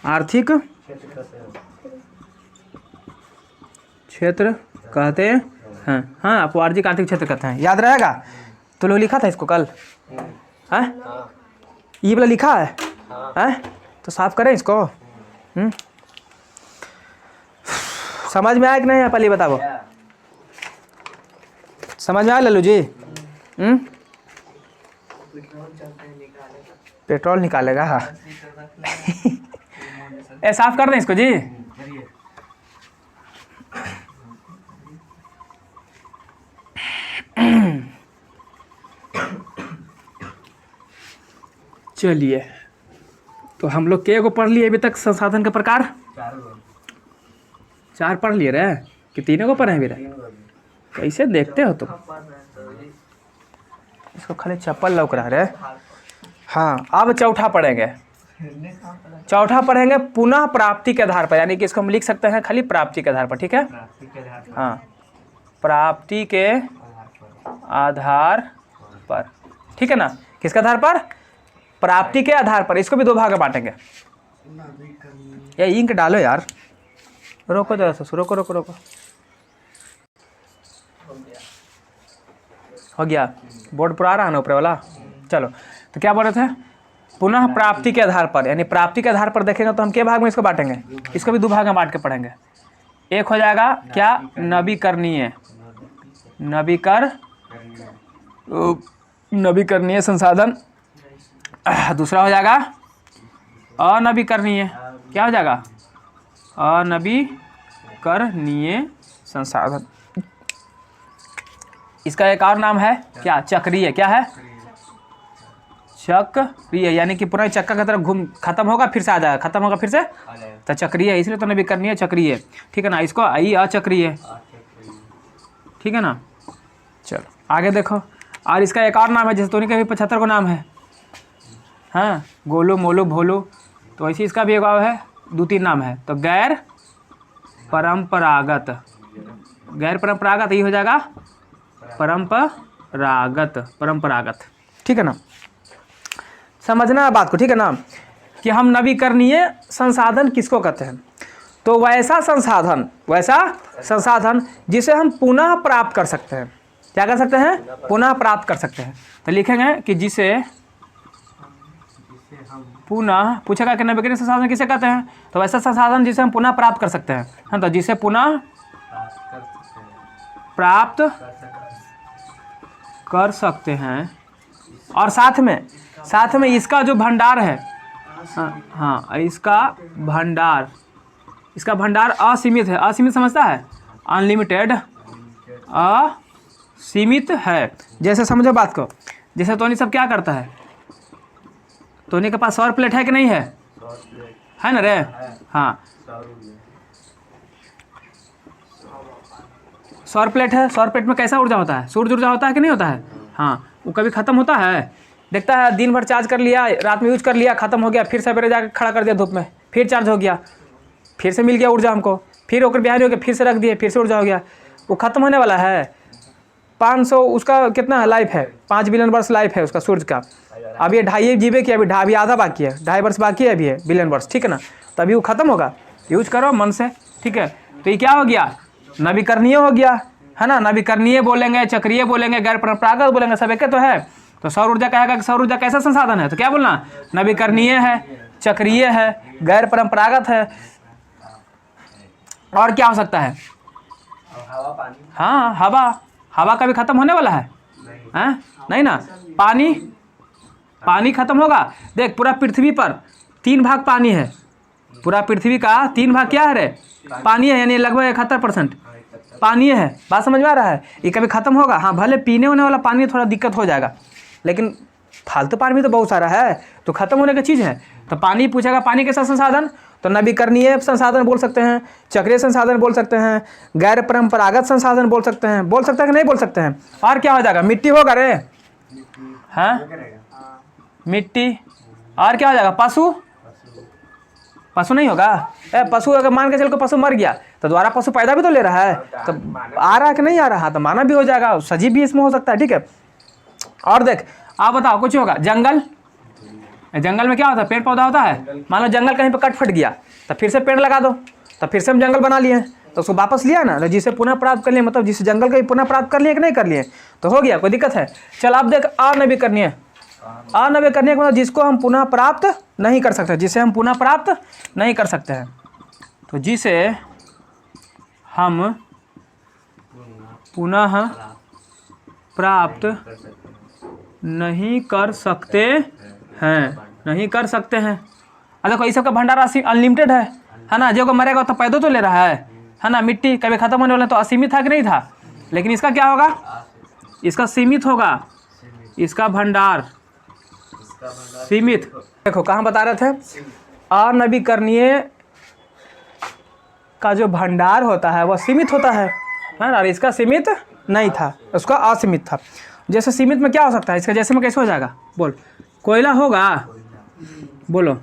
आर्थिक क्षेत्र कहते हैं। हाँ अपवार्जिक आर्थिक क्षेत्र कहते हैं, याद रहेगा। तो लोग लिखा था इसको कल, है ये वाला लिखा है, हैं तो साफ करें इसको। समझ में आया कि नहीं है, पहले बताओ, समझ में आया लल्लू जी। पेट्रोल निकालेगा हाँ। ए साफ कर दें इसको जी। चलिए, तो हम लोग के को पढ़ लिए अभी तक, संसाधन के प्रकार 4 पढ़ लिए रे कि 3 को पढ़े हैं मेरा, कैसे देखते हो तुम, इसको खाली चप्पल लौक रहा है। हाँ अब चौथा पढ़ेंगे, पुनः प्राप्ति के आधार पर, यानी कि इसको हम लिख सकते हैं खाली प्राप्ति के आधार पर, ठीक है। हाँ प्राप्ति के आधार पर, ठीक है ना, किसके आधार पर, प्राप्ति के आधार पर। इसको भी 2 भाग में बांटेंगे। ये इंक डालो यार, रोको जरा सा, रोको। हो गया, बोर्ड पर आ रहा है ना ऊपर वाला। चलो तो क्या बोल रहे थे, पुनः प्राप्ति के आधार पर, यानी प्राप्ति के आधार पर देखेंगे तो हम के भाग में इसको बांटेंगे, इसको भी 2 भाग में बांट के पढ़ेंगे। एक हो जाएगा क्या, नवीकरणीय संसाधन, दूसरा हो जाएगा अनवीकरणीय, क्या हो जाएगा, अनवीकरणीय संसाधन। इसका एक और नाम है क्या, चक्रीय, क्या है, चक्रीय, यानी कि पूरा चक्का की तरफ घूम खत्म होगा फिर से आ जाएगा, खत्म होगा फिर से, तो चक्रीय है, इसलिए तो नवीकरणीय चक्रीय, ठीक है ना। इसको अचक्रीय, ठीक है ना। चलो आगे देखो, और इसका एक और नाम है, जैसे तोनी का भी 75 को नाम है, हाँ गोलू मोलू भोलू, तो ऐसे इसका भी एक है, 2-3 नाम है। तो गैर परंपरागत, ये हो जाएगा परंपरागत, ठीक है ना। समझना बात को, ठीक है ना, कि हम नवीकरणीय संसाधन किसको कहते हैं। तो वैसा संसाधन जिसे हम पुनः प्राप्त कर सकते हैं, क्या कर सकते हैं, पुनः प्राप्त कर सकते हैं। तो लिखेंगे कि जिसे पुनः, पूछेगा कि नवीकरणीय संसाधन किसे कहते हैं, तो वैसा संसाधन जिसे हम पुनः प्राप्त कर सकते हैं, हाँ तो जिसे पुनः प्राप्त कर सकते हैं, और साथ में इसका जो भंडार है, हाँ इसका भंडार असीमित है, असीमित समझता है, अनलिमिटेड, असीमित है। जैसे समझो बात को, जैसे टोनी सब क्या करता है, टोनी के पास सौर प्लेट है कि नहीं है, है ना रे, हाँ सौर प्लेट है, सौर प्लेट में कैसा ऊर्जा होता है, सूर्य ऊर्जा होता है कि नहीं होता है, हाँ वो कभी ख़त्म होता है, देखता है दिन भर चार्ज कर लिया, रात में यूज कर लिया, ख़त्म हो गया, फिर सवेरे जाकर खड़ा कर दिया धूप में, फिर चार्ज हो गया, फिर से मिल गया ऊर्जा हमको, फिर होकर बिहार हो गया, फिर से रख दिए, फिर से ऊर्जा हो गया, वो ख़त्म होने वाला है। 500 उसका कितना है लाइफ है, 5 बिलियन वर्ष लाइफ है उसका सूर्य का। अभी 2.5 जीबे की, अभी आधा बाकी है, 2.5 वर्ष बाकी है अभी है बिलियन वर्ष, ठीक है ना। तभी वो ख़त्म होगा, यूज करो मन से, ठीक है। तो ये क्या हो गया, नवीकरणीय हो गया, है ना, नवीकरणीय बोलेंगे, चक्रीय बोलेंगे, गैर परंपरागत बोलेंगे, सब एक तो है। तो सौर ऊर्जा कहेगा कि सौर ऊर्जा कैसा संसाधन है, तो क्या बोलना, नवीकरणीय है, चक्रीय है, गैर परंपरागत है, और क्या हो सकता है, हवा पानी। हाँ हवा, हवा कभी खत्म होने वाला है, हैं? नहीं ना। पानी, पानी खत्म होगा। देख पूरा पृथ्वी पर 3 भाग पानी है, पूरा पृथ्वी का 3 भाग क्या है रे, पानी है, यानी लगभग 71% पानी है। बात समझ में आ रहा है, ये कभी खत्म होगा। हाँ भले पीने होने वाला पानी थोड़ा दिक्कत हो जाएगा, लेकिन फालतू पानी भी तो बहुत सारा है, तो खत्म होने की चीज़ है। तो पानी पूछेगा, पानी कैसा संसाधन, तो नवीकरणीय संसाधन बोल सकते हैं, चक्रीय संसाधन बोल सकते हैं, गैर परंपरागत संसाधन बोल सकते हैं। बोल सकते हैं कि नहीं बोल सकते हैं। और क्या हो जाएगा, मिट्टी होगा रे, हाँ मिट्टी। और क्या हो जाएगा, पशु, पशु नहीं होगा। पशु अगर मान के चल को पशु मर गया तो दोबारा पशु पैदा भी तो ले रहा है, तो आ रहा है कि नहीं आ रहा, तो मानव भी हो जाएगा, सजीव भी इसमें हो सकता है। ठीक है, और देख आप बताओ कुछ होगा, जंगल, जंगल में क्या होता है, पेड़ पौधा होता है। मान लो जंगल कहीं पर कट फट गया तो फिर से पेड़ लगा दो, तो फिर से हम जंगल बना लिए, तो उसको वापस लिया ना, जिसे पुनः प्राप्त कर लिए, मतलब जिस जंगल का पुनः प्राप्त कर लिए कि नहीं कर लिए, तो हो गया, कोई दिक्कत है। चल आप देख, अनवीकरणीय, अनवीकरणीय मतलब जिसको हम पुनः प्राप्त नहीं कर सकते, जिसे हम पुनः प्राप्त नहीं कर सकते हैं, तो जिसे हम पुनः प्राप्त नहीं कर सकते हैं, नहीं कर सकते हैं। देखो इस सब का भंडार अनलिमिटेड है ना, जो को मरेगा तो पैदा तो ले रहा है ना। मिट्टी कभी खत्म होने वाला तो असीमित था कि नहीं था, लेकिन इसका क्या होगा, इसका सीमित होगा, इसका भंडार सीमित। देखो कहाँ बता रहे थे, अनवीकरणीय का जो भंडार होता है वह सीमित होता है ना, और इसका सीमित नहीं था, उसका असीमित था। जैसे सीमित में क्या हो सकता है, इसका जैसे में कैसे हो जाएगा, बोल, कोयला होगा, बोलो।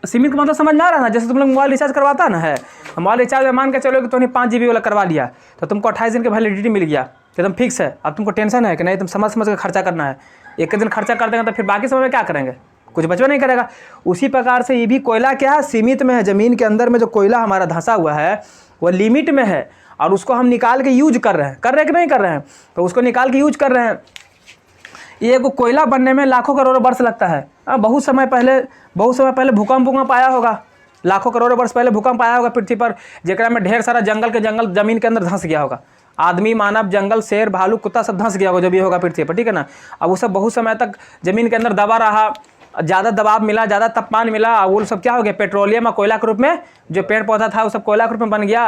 सीमित का मतलब समझ में आ रहा है ना, जैसे तुम लोग मोबाइल रिचार्ज करवाता ना है, मोबाइल रिचार्ज में मान के चलो कि तुमने 5 GB वाला करवा लिया, तो तुमको 28 दिन का वैलिडिटी मिल गया, तो एकदम फिक्स है। अब तुमको टेंशन है कि नहीं, तुम समझ समझ के खर्चा करना है। एक दिन खर्चा कर देंगे तो फिर बाकी समय में क्या करेंगे, कुछ बचवा नहीं करेगा। उसी प्रकार से ये भी कोयला क्या है, सीमित में है। ज़मीन के अंदर में जो कोयला हमारा धंसा हुआ है वो लिमिट में है, और उसको हम निकाल के यूज कर रहे हैं कि नहीं कर रहे हैं, तो उसको निकाल के यूज कर रहे हैं। ये को कोयला बनने में लाखों करोड़ों वर्ष लगता है। बहुत समय पहले भूकंप आया होगा, लाखों करोड़ों वर्ष पहले भूकंप आया होगा पृथ्वी पर, जेकरा में ढेर सारा जंगल जमीन के अंदर धंस गया होगा। आदमी, मानव, जंगल, शेर, भालू, कुत्ता सब धंस गया होगा, जो भी होगा पृथ्वी पर, ठीक है ना। अब वो सब बहुत समय तक जमीन के अंदर दबा रहा, ज़्यादा दबाव मिला, ज़्यादा तापमान मिला, वो सब क्या हो गया, पेट्रोलियम और कोयला के रूप में, जो पेड़ पौधा था वो सब कोयला के रूप में बन गया,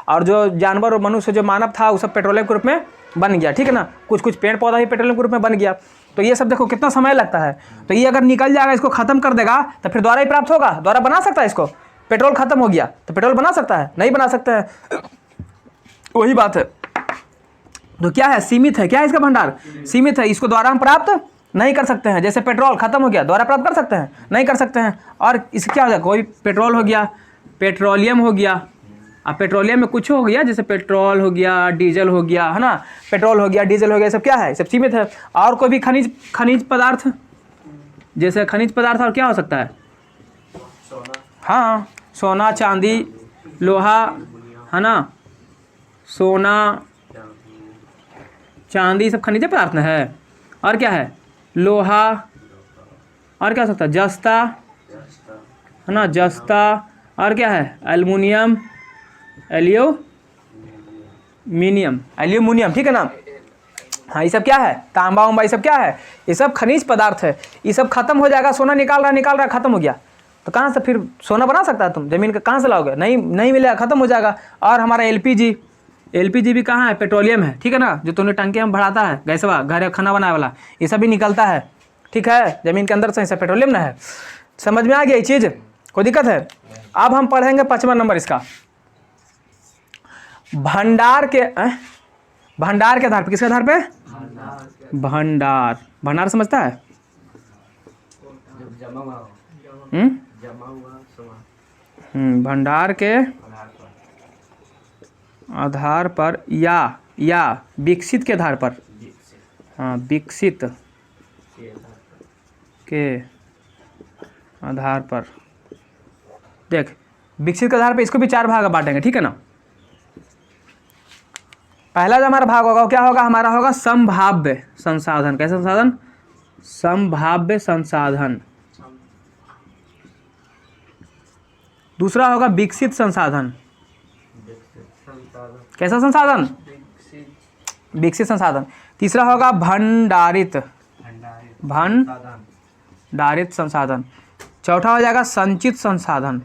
और जो जानवर और मनुष्य जो मानव था वो सब पेट्रोलियम के रूप में बन गया, ठीक है ना। कुछ पेड़ पौधा ही पेट्रोलियम के रूप में बन गया। तो ये सब देखो कितना समय लगता है। तो ये अगर निकल जाएगा, इसको खत्म कर देगा, तो फिर दोबारा ही प्राप्त होगा, दोबारा बना सकता है इसको। पेट्रोल खत्म हो गया तो पेट्रोल बना सकता है, नहीं बना सकता है, वही बात है। तो क्या है, सीमित है। क्या है इसका भंडार, सीमित है, इसको द्वारा हम प्राप्त नहीं कर सकते हैं। जैसे पेट्रोल खत्म हो गया, दोबारा प्राप्त कर सकते हैं, नहीं कर सकते हैं। और इससे क्या हो जाएगा, कोई पेट्रोल हो गया, पेट्रोलियम हो गया, अब पेट्रोलियम में कुछ हो गया, जैसे पेट्रोल हो गया, डीजल हो गया, है ना, पेट्रोल हो गया, डीजल हो गया, सब क्या है, सब सीमित है। और कोई भी खनिज पदार्थ, जैसे खनिज पदार्थ और क्या हो सकता है, हाँ सोना, चांदी, लोहा, है ना, सोना, चांदी सब खनिज पदार्थ है। और क्या है, लोहा, और क्या हो सकता है, जस्ता, है ना, जस्ता, और क्या है, एल्युमिनियम, एल्यूमिनियम, ठीक है ना। हाँ, ये सब क्या है, तांबा उम्बा, ये सब क्या है, ये सब खनिज पदार्थ है। ये सब खत्म हो जाएगा, सोना निकाल रहा खत्म हो गया, तो कहाँ से फिर सोना बना सकता है तुम, जमीन का कहाँ से लाओगे, नहीं मिलेगा, खत्म हो जाएगा। और हमारा एलपीजी भी कहाँ है, पेट्रोलियम है, ठीक है ना, जो तुमने टंकी में बढ़ाता है, गैसवा, घर खाना बनाने वाला, ये सब भी निकलता है, ठीक है, जमीन के अंदर से सब पेट्रोलियम ना है। समझ में आ गया ये चीज़, कोई दिक्कत है। अब हम पढ़ेंगे 5वां नंबर इसका, भंडार के आधार पर, किसके आधार पे, भंडार समझता है, भंडार के आधार पर या विकसित के आधार पर, हाँ विकसित के आधार पर। देख विकसित के आधार पर इसको भी 4 भाग बांटेंगे, ठीक है ना। पहला जो हमारा भाग होगा वो क्या होगा, हमारा होगा संभाव्य संसाधन। कैसे संसाधन? संभाव्य संसाधन। दूसरा होगा विकसित संसाधन। कैसा संसाधन? विकसित संसाधन। तीसरा होगा भंडारित भंडारित संसाधन। चौथा हो जाएगा संचित संसाधन।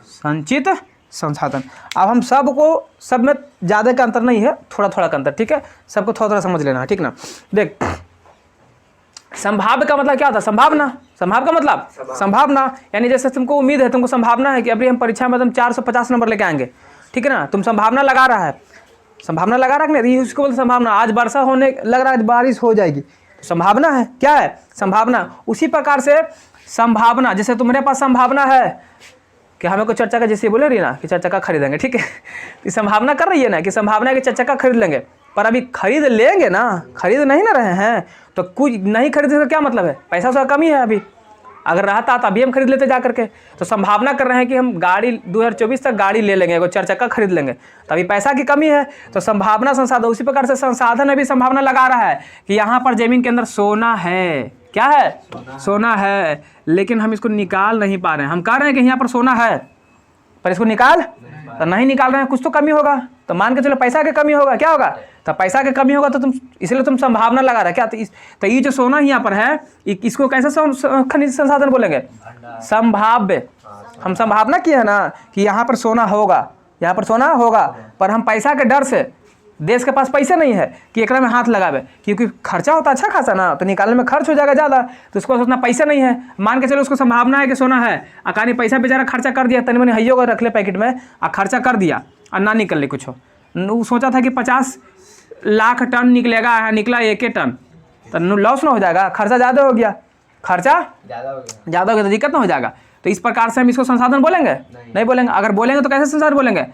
संचित संसाधन। अब हम सब में ज़्यादा का अंतर नहीं है, थोड़ा थोड़ा का अंतर, ठीक है? सबको थोड़ा थोड़ा समझ लेना है, ठीक ना? देख, संभाव्य का मतलब क्या होता है? संभावना। संभाव का मतलब संभावना, यानी जैसे तुमको उम्मीद है, तुमको संभावना है कि अभी हम परीक्षा में तुम 450 नंबर लेके आएंगे, ठीक है ना? तुम संभावना लगा रहा है, संभावना लगा रखने नहीं, उसको बोलते संभावना। आज वर्षा होने लग रहा है, बारिश हो जाएगी, तो संभावना है। क्या है? संभावना। उसी प्रकार से संभावना, जैसे तुम्हारे पास संभावना है कि हमें को 4 चक्का, जैसे बोले रही ना कि 4 चक्का खरीदेंगे, ठीक है? तो संभावना कर रही है ना कि संभावना है कि 4 चक्का खरीद लेंगे, पर अभी खरीद लेंगे ना, खरीद नहीं ना रहे हैं, तो कुछ नहीं खरीदने का क्या मतलब है? पैसा उसका कमी है अभी। अगर रहता तो अभी हम खरीद लेते जा करके। तो संभावना कर रहे हैं कि हम गाड़ी 2024 तक गाड़ी ले लेंगे, वो 4 चक्का खरीद लेंगे, तो अभी पैसा की कमी है, तो संभावना संसाधन। उसी प्रकार से संसाधन में भी संभावना लगा रहा है कि यहाँ पर जमीन के अंदर सोना है। क्या है? सोना है, लेकिन हम इसको निकाल नहीं पा रहे हैं। हम कह रहे हैं कि यहाँ पर सोना है, पर इसको निकाल तो नहीं निकाल रहे हैं, कुछ तो कमी होगा। तो मान के चलो पैसा की कमी होगा। क्या होगा? तो पैसा की कमी होगा, तो तुम इसलिए तुम संभावना लगा रहे। क्या? तो ये जो सोना यहाँ पर है, इसको कैसे खनिज संसाधन बोलेंगे? संभाव्य। हम संभावना की है ना कि यहाँ पर सोना होगा, यहाँ पर सोना होगा, पर हम पैसा के डर से, देश के पास पैसे नहीं है कि एकरा में हाथ लगावे, क्योंकि खर्चा होता अच्छा खासा ना, तो निकालने में खर्च हो जाएगा ज़्यादा, तो उसको उतना पैसा नहीं है। मान के चलो उसको संभावना है कि सोना है, अकानी पैसा बेचारा खर्चा कर दिया, तनी मनी हइयो रख ले पैकेट में, और खर्चा कर दिया और ना निकल ले कुछ। वो सोचा था कि 50 लाख टन निकलेगा, यहाँ निकला 1 टन, तो लॉस ना हो जाएगा? खर्चा ज़्यादा हो गया, खर्चा ज़्यादा हो गया तो दिक्कत ना हो जाएगा। तो इस प्रकार से हम इसको संसाधन बोलेंगे? नहीं बोलेंगे। अगर बोलेंगे तो कैसे संसाधन बोलेंगे?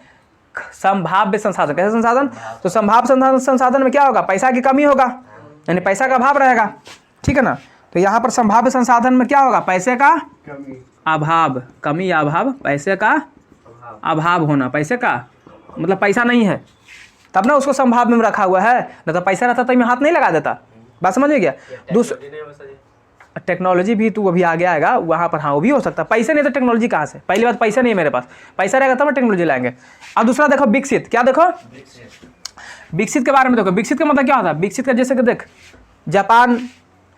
संभाव्य संसाधन। कैसे संसाधन? तो संभाव्य संसाधन में क्या होगा? पैसा की कमी होगा, यानी पैसा का अभाव रहेगा, ठीक है ना? तो यहाँ पर संभाव्य संसाधन में क्या होगा? पैसे का अभाव, कमी या अभाव, पैसे का अभाव होना। पैसे का मतलब पैसा नहीं है, तब ना उसको संभाव्य में रखा हुआ है, नहीं तो पैसा रहता तो मैं हाथ नहीं लगा देता। बात समझ में गया? टेक्नोलॉजी भी तू अभी आगे आएगा वहाँ पर, हाँ वो भी हो सकता है। पैसे नहीं तो टेक्नोलॉजी कहाँ से? पहली बात पैसा नहीं है मेरे पास, पैसा रहेगा तब टेक्नोलॉजी लाएंगे। अब दूसरा देखो विकसित। क्या देखो? विकसित के बारे में देखो। विकसित का मतलब क्या होता है? विकसित का जैसे कि देख, जापान,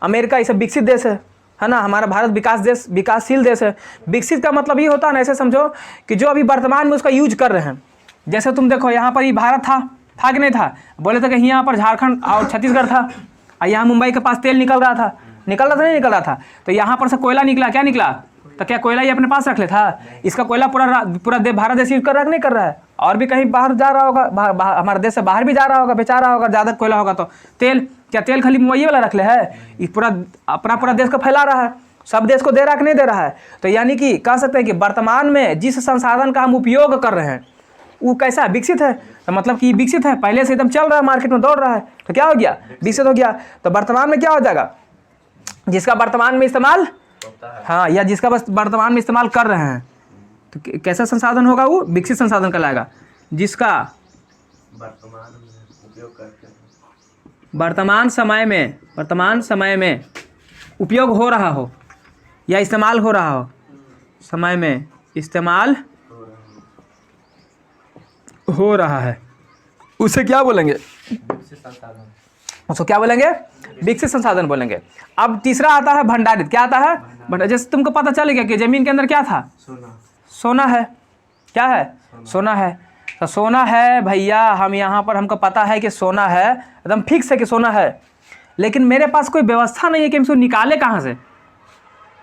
अमेरिका, ये सब विकसित देश है ना। हमारा भारत विकासशील देश है। विकसित का मतलब ये होता है ना, ऐसे समझो कि जो अभी वर्तमान में उसका यूज कर रहे हैं। जैसे तुम देखो यहाँ पर ये भारत था कि नहीं था? बोले थे कि यहाँ पर झारखंड और छत्तीसगढ़ था, और यहाँ मुंबई के पास तेल निकल रहा था, नहीं निकल रहा था, तो यहाँ पर से कोयला निकला। क्या निकला? तो क्या कोयला ये अपने पास रख ले था? इसका कोयला पूरा भारत देश यूज कर रहा है, नहीं कर रहा है? और भी कहीं बाहर जा रहा होगा, हमारे देश से बाहर भी जा रहा होगा, बेचा रहा होगा। ज़्यादा कोयला होगा तो तेल, क्या तेल खाली मुंबई वाला रख ले है? ये पूरा देश को फैला रहा है, सब देश को दे रहा है कि नहीं दे रहा है? तो यानी कि कह सकते हैं कि वर्तमान में जिस संसाधन का हम उपयोग कर रहे हैं वो कैसा? विकसित है। तो मतलब कि विकसित है, पहले से एकदम चल रहा है, मार्केट में दौड़ रहा है, तो क्या हो गया? विकसित हो गया। तो वर्तमान में क्या हो जाएगा? जिसका वर्तमान में इस्तेमाल, हाँ, या जिसका बस वर्तमान में इस्तेमाल कर रहे हैं, तो कैसा संसाधन होगा? वो विकसित संसाधन कहलाएगा। जिसका वर्तमान में उपयोग करते हैं, वर्तमान समय में उपयोग हो रहा हो या इस्तेमाल हो रहा हो, समय में इस्तेमाल हो रहा है, उसे क्या बोलेंगे? विकसित संसाधन। उसको क्या बोलेंगे? विकसित संसाधन बोलेंगे। अब तीसरा आता है भंडारित। क्या आता है? भंडारित। जैसे तुमको पता चल गया कि जमीन के अंदर क्या था? सोना है। क्या है? सोना है। तो सोना है भैया, हम यहाँ पर हमको पता है कि सोना है, एकदम फिक्स है कि सोना है, लेकिन मेरे पास कोई व्यवस्था नहीं है कि हम इसको निकाले कहाँ से।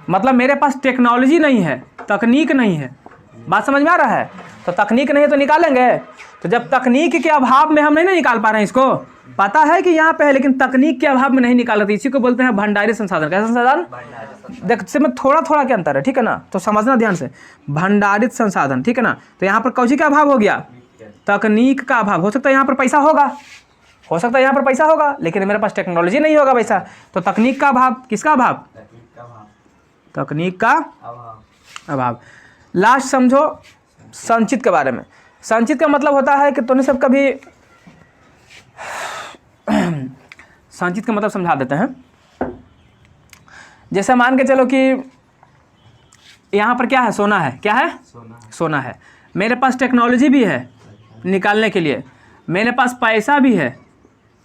मतलब मेरे पास टेक्नोलॉजी नहीं है, तकनीक नहीं है। बात समझ में आ रहा है? तो तकनीक नहीं है तो निकालेंगे? तो जब तकनीक के अभाव में हम नहीं निकाल पा रहे हैं, इसको पता है कि यहाँ पे है लेकिन तकनीक के अभाव में नहीं निकाल रहे, इसी को बोलते हैं भंडारित संसाधन। कैसा संसाधन? देख, इसमें थोड़ा क्या अंतर है, ठीक है ना? तो समझना ध्यान से, भंडारित संसाधन, ठीक है ना? तो यहाँ पर कौची का अभाव हो गया? तकनीक का अभाव। हो सकता है यहाँ पर पैसा होगा, लेकिन मेरे पास टेक्नोलॉजी नहीं होगा पैसा, तो तकनीक का अभाव। किसका अभाव? तकनीक का अभाव। लास्ट समझो संचित के बारे में। संचित का मतलब होता है कि तूने सब कभी संचित का मतलब समझा देते हैं। जैसे मान के चलो कि यहाँ पर क्या है, सोना है, क्या है, सोना है। मेरे पास टेक्नोलॉजी भी है निकालने के लिए, मेरे पास पैसा भी है,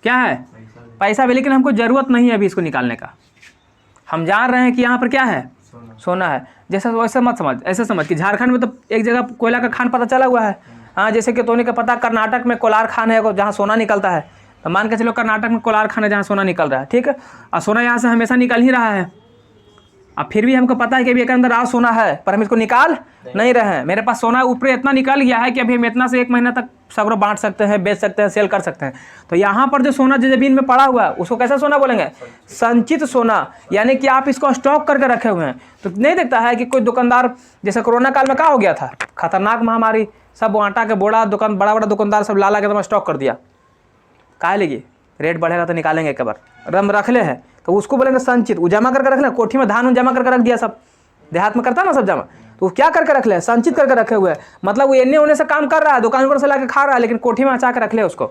क्या है, पैसा भी, लेकिन हमको ज़रूरत नहीं है अभी इसको निकालने का। हम जान रहे हैं कि यहाँ पर क्या है, सोना है। जैसे वैसे मत समझ, ऐसे समझ कि झारखंड में तो एक जगह कोयला का खान पता चला हुआ है। हाँ, जैसे कि तोने का पता कर्नाटक में कोलार खान है जहाँ सोना निकलता है, तो मान के चलो कर्नाटक में कोलार खान है जहाँ सोना निकल रहा है, ठीक है। और सोना यहाँ से हमेशा निकल ही रहा है, अब फिर भी हमको पता है कि अभी एक अंदर आज सोना है, पर हम इसको निकाल नहीं रहे हैं। मेरे पास सोना ऊपर इतना निकल गया है कि अभी हम इतना से 1 महीना तक सगरों बांट सकते हैं, बेच सकते हैं, सेल कर सकते हैं। तो यहाँ पर जो सोना जो जमीन में पड़ा हुआ है उसको कैसा सोना बोलेंगे, संचित सोना। यानी कि आप इसको स्टॉक करके रखे हुए हैं। तो नहीं देखता है कि कोई दुकानदार, जैसे कोरोना काल में क्या हो गया था, खतरनाक महामारी, सब आटा के बोड़ा दुकान, बड़ा बड़ा दुकानदार सब ला के स्टॉक कर दिया। काहे लगी, रेट बढ़ेगा तो निकालेंगे एक बार, रम रख ले है तो उसको बोलेंगे संचित। वो जमा करके रख ले, कोठी में धान जमा करके रख दिया, सब देहात में करता ना सब जमा, तो वो क्या करके रख ले, संचित करके रखे हुए हैं। मतलब वो एने होने से काम कर रहा है, दुकान पर से ला के खा रहा है, लेकिन कोठी में अचा के रख ले, उसको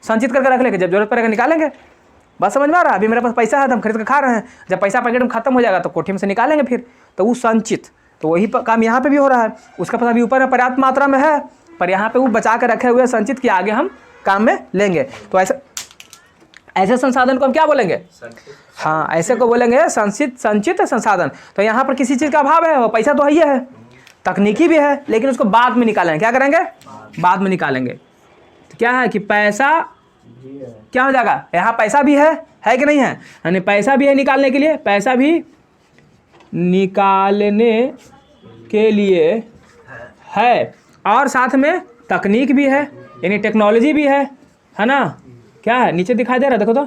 संचित करके रख ले कि जब जरूरत पड़ेगा निकालेंगे। बस समझ में आ रहा है, अभी मेरे पास पैसा है तो हम खरीद के खा रहे हैं, जब पैसा पैकेट में खत्म हो जाएगा तो कोठी में से निकालेंगे फिर, तो वो संचित। तो वही काम यहाँ पे भी हो रहा है। उसका पता भी ऊपर में पर्याप्त मात्रा में है, पर यहाँ पे वो बचा के रखे हुए संचित के आगे हम काम में लेंगे। तो ऐसे संसाधन को हम क्या बोलेंगे, हाँ, ऐसे को बोलेंगे संचित संसाधन। तो यहाँ पर किसी चीज़ का अभाव है, वो पैसा तो है, तकनीकी भी है, लेकिन उसको बाद में निकालेंगे। क्या करेंगे, बाद में निकालेंगे। तो क्या है कि पैसा क्या हो जाएगा, यहाँ पैसा भी है कि नहीं है, यानी पैसा भी है निकालने के लिए, पैसा भी निकालने के लिए है, और साथ में तकनीक भी है, यानी टेक्नोलॉजी भी है ना। क्या है, नीचे दिखाई दे रहा है, देखो तो,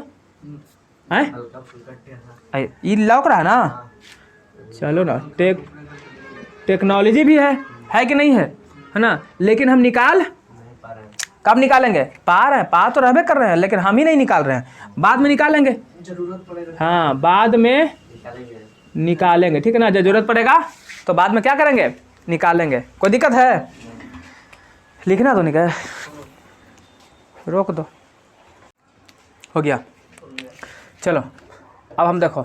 हैं ये लौक रहा है ना। चलो ना, टेक्नोलॉजी भी है कि नहीं है ना, लेकिन हम निकाल कब निकालेंगे, पा तो रहबे कर रहे हैं, लेकिन हम ही नहीं निकाल रहे हैं, बाद में निकालेंगे, जरूरत पड़ेगा, हाँ, बाद में निकालेंगे, ठीक है ना। जब जरूरत पड़ेगा तो बाद में क्या करेंगे, निकालेंगे। कोई दिक्कत है, लिखना तो निकाल, रोक दो, हो गया। चलो अब हम देखो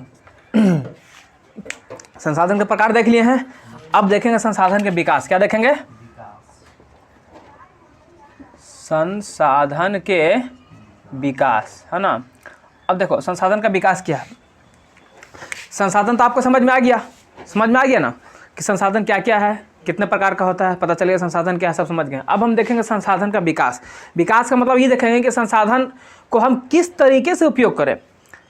संसाधन के प्रकार देख लिए हैं, अब देखेंगे संसाधन के विकास। क्या देखेंगे, संसाधन के विकास, है ना। अब देखो संसाधन का विकास क्या है। संसाधन तो आपको समझ में आ गया ना कि संसाधन क्या क्या है, कितने प्रकार का होता है, पता चलेगा संसाधन क्या है, सब समझ गए। अब हम देखेंगे संसाधन का विकास। विकास का मतलब ये देखेंगे कि संसाधन को हम किस तरीके से उपयोग करें,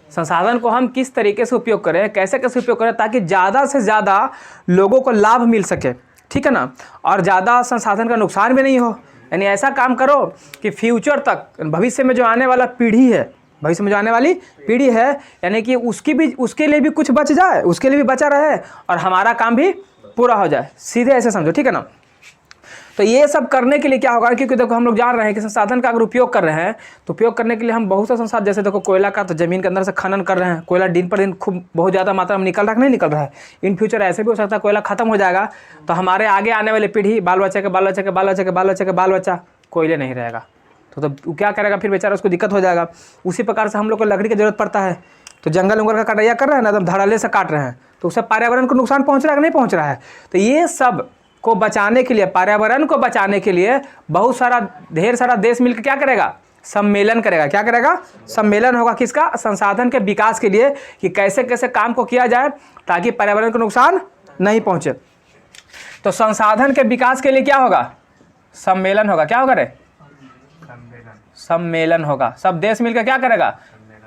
संसाधन को हम किस तरीके से उपयोग करें, कैसे कैसे उपयोग करें, ताकि ज़्यादा से ज़्यादा लोगों को लाभ मिल सके, ठीक है ना, और ज़्यादा संसाधन का नुकसान भी नहीं हो। यानी ऐसा काम करो कि फ्यूचर तक, भविष्य में जो आने वाला पीढ़ी है, भविष्य में जो आने वाली पीढ़ी है, यानी कि उसके लिए भी कुछ बच जाए, उसके लिए भी बचा रहे, और हमारा काम भी पूरा हो जाए। सीधे ऐसे समझो, ठीक है ना। तो ये सब करने के लिए क्या होगा, क्योंकि देखो हम लोग जान रहे हैं कि संसाधन का अगर उपयोग कर रहे हैं तो उपयोग करने के लिए हम बहुत सा संसाधन, जैसे देखो कोयला का, तो ज़मीन के अंदर से खनन कर रहे हैं, कोयला दिन पर दिन खूब बहुत ज़्यादा मात्रा में निकल रहा है, नहीं निकल रहा है। इन फ्यूचर ऐसे भी हो सकता है कोयला खत्म हो जाएगा, तो हमारे आगे आने वाली पीढ़ी, बाल बच्चे के बाल बच्चे के बाल बच्चे के बाल बच्चे के बाल बच्चा कोयले नहीं रहेगा, तो क्या करेगा फिर बेचारा, उसको दिक्कत हो जाएगा। उसी प्रकार से हम लोग को लकड़ी की जरूरत पड़ता है, तो जंगल उंगल का कटाइया कर रहे हैं ना, एकदम धड़ल्ले से काट रहे हैं, तो उससे पर्यावरण को नुकसान पहुंच रहा है कि नहीं पहुंच रहा है। तो ये सब को बचाने के लिए, पर्यावरण को बचाने के लिए बहुत सारा, ढेर सारा देश मिलकर क्या करेगा, सम्मेलन करेगा। क्या करेगा, सम्मेलन होगा किसका, संसाधन के विकास के लिए, कि कैसे कैसे काम को किया जाए ताकि पर्यावरण को नुकसान नहीं पहुंचे। तो संसाधन के विकास के लिए क्या होगा, सम्मेलन होगा। क्या होगा रे, सम्मेलन होगा। सब देश मिलकर क्या करेगा,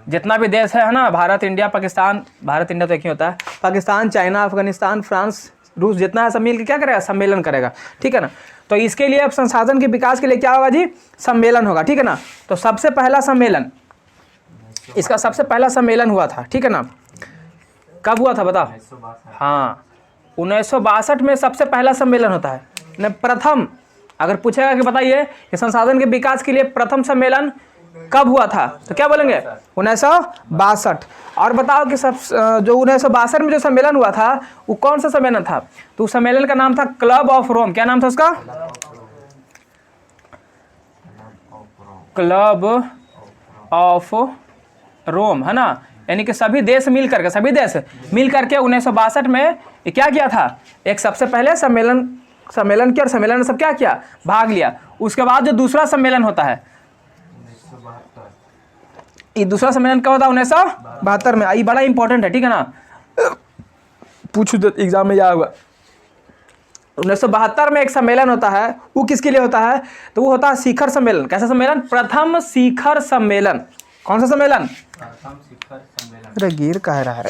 जितना भी देश है ना, भारत, इंडिया, पाकिस्तान, भारत इंडिया तो एक ही होता है, पाकिस्तान, चाइना, अफगानिस्तान, फ्रांस, रूस, जितना है सब मिलकर क्या करेगा, सम्मेलन करेगा, ठीक है ना। तो इसके लिए अब संसाधन के विकास के लिए क्या होगा जी, सम्मेलन होगा, ठीक है ना। तो सबसे पहला सम्मेलन, इसका सबसे पहला सम्मेलन हुआ था, ठीक है ना। कब हुआ था बताओ, हाँ 1962 में सबसे पहला सम्मेलन होता है न, प्रथम। अगर पूछेगा कि बताइए कि संसाधन के विकास के लिए प्रथम सम्मेलन कब हुआ था, तो क्या बोलेंगे 1962। और बताओ कि सब जो 1962 में जो सम्मेलन हुआ था वो कौन सा सम्मेलन था, तो उस सम्मेलन का नाम था क्लब ऑफ रोम। क्या नाम था उसका, क्लब ऑफ रोम, है ना, यानी कि सभी देश मिल करके 1962 में ये क्या किया था, एक सबसे पहले सम्मेलन किया और सम्मेलन में सब क्या किया, भाग लिया। उसके बाद जो दूसरा सम्मेलन होता है, ये दूसरा सम्मेलन कब होता है, 1972 में। ये बड़ा इंपॉर्टेंट है, ठीक है ना, पूछू तो एग्जाम में क्या हुआ। 1972 में एक सम्मेलन होता है, वो किसके लिए होता है, तो वो होता है शिखर सम्मेलन। कैसा सम्मेलन, प्रथम शिखर सम्मेलन। कौन सा सम्मेलन, प्रथम शिखर सम्मेलन। अरे गिर कह रहा है,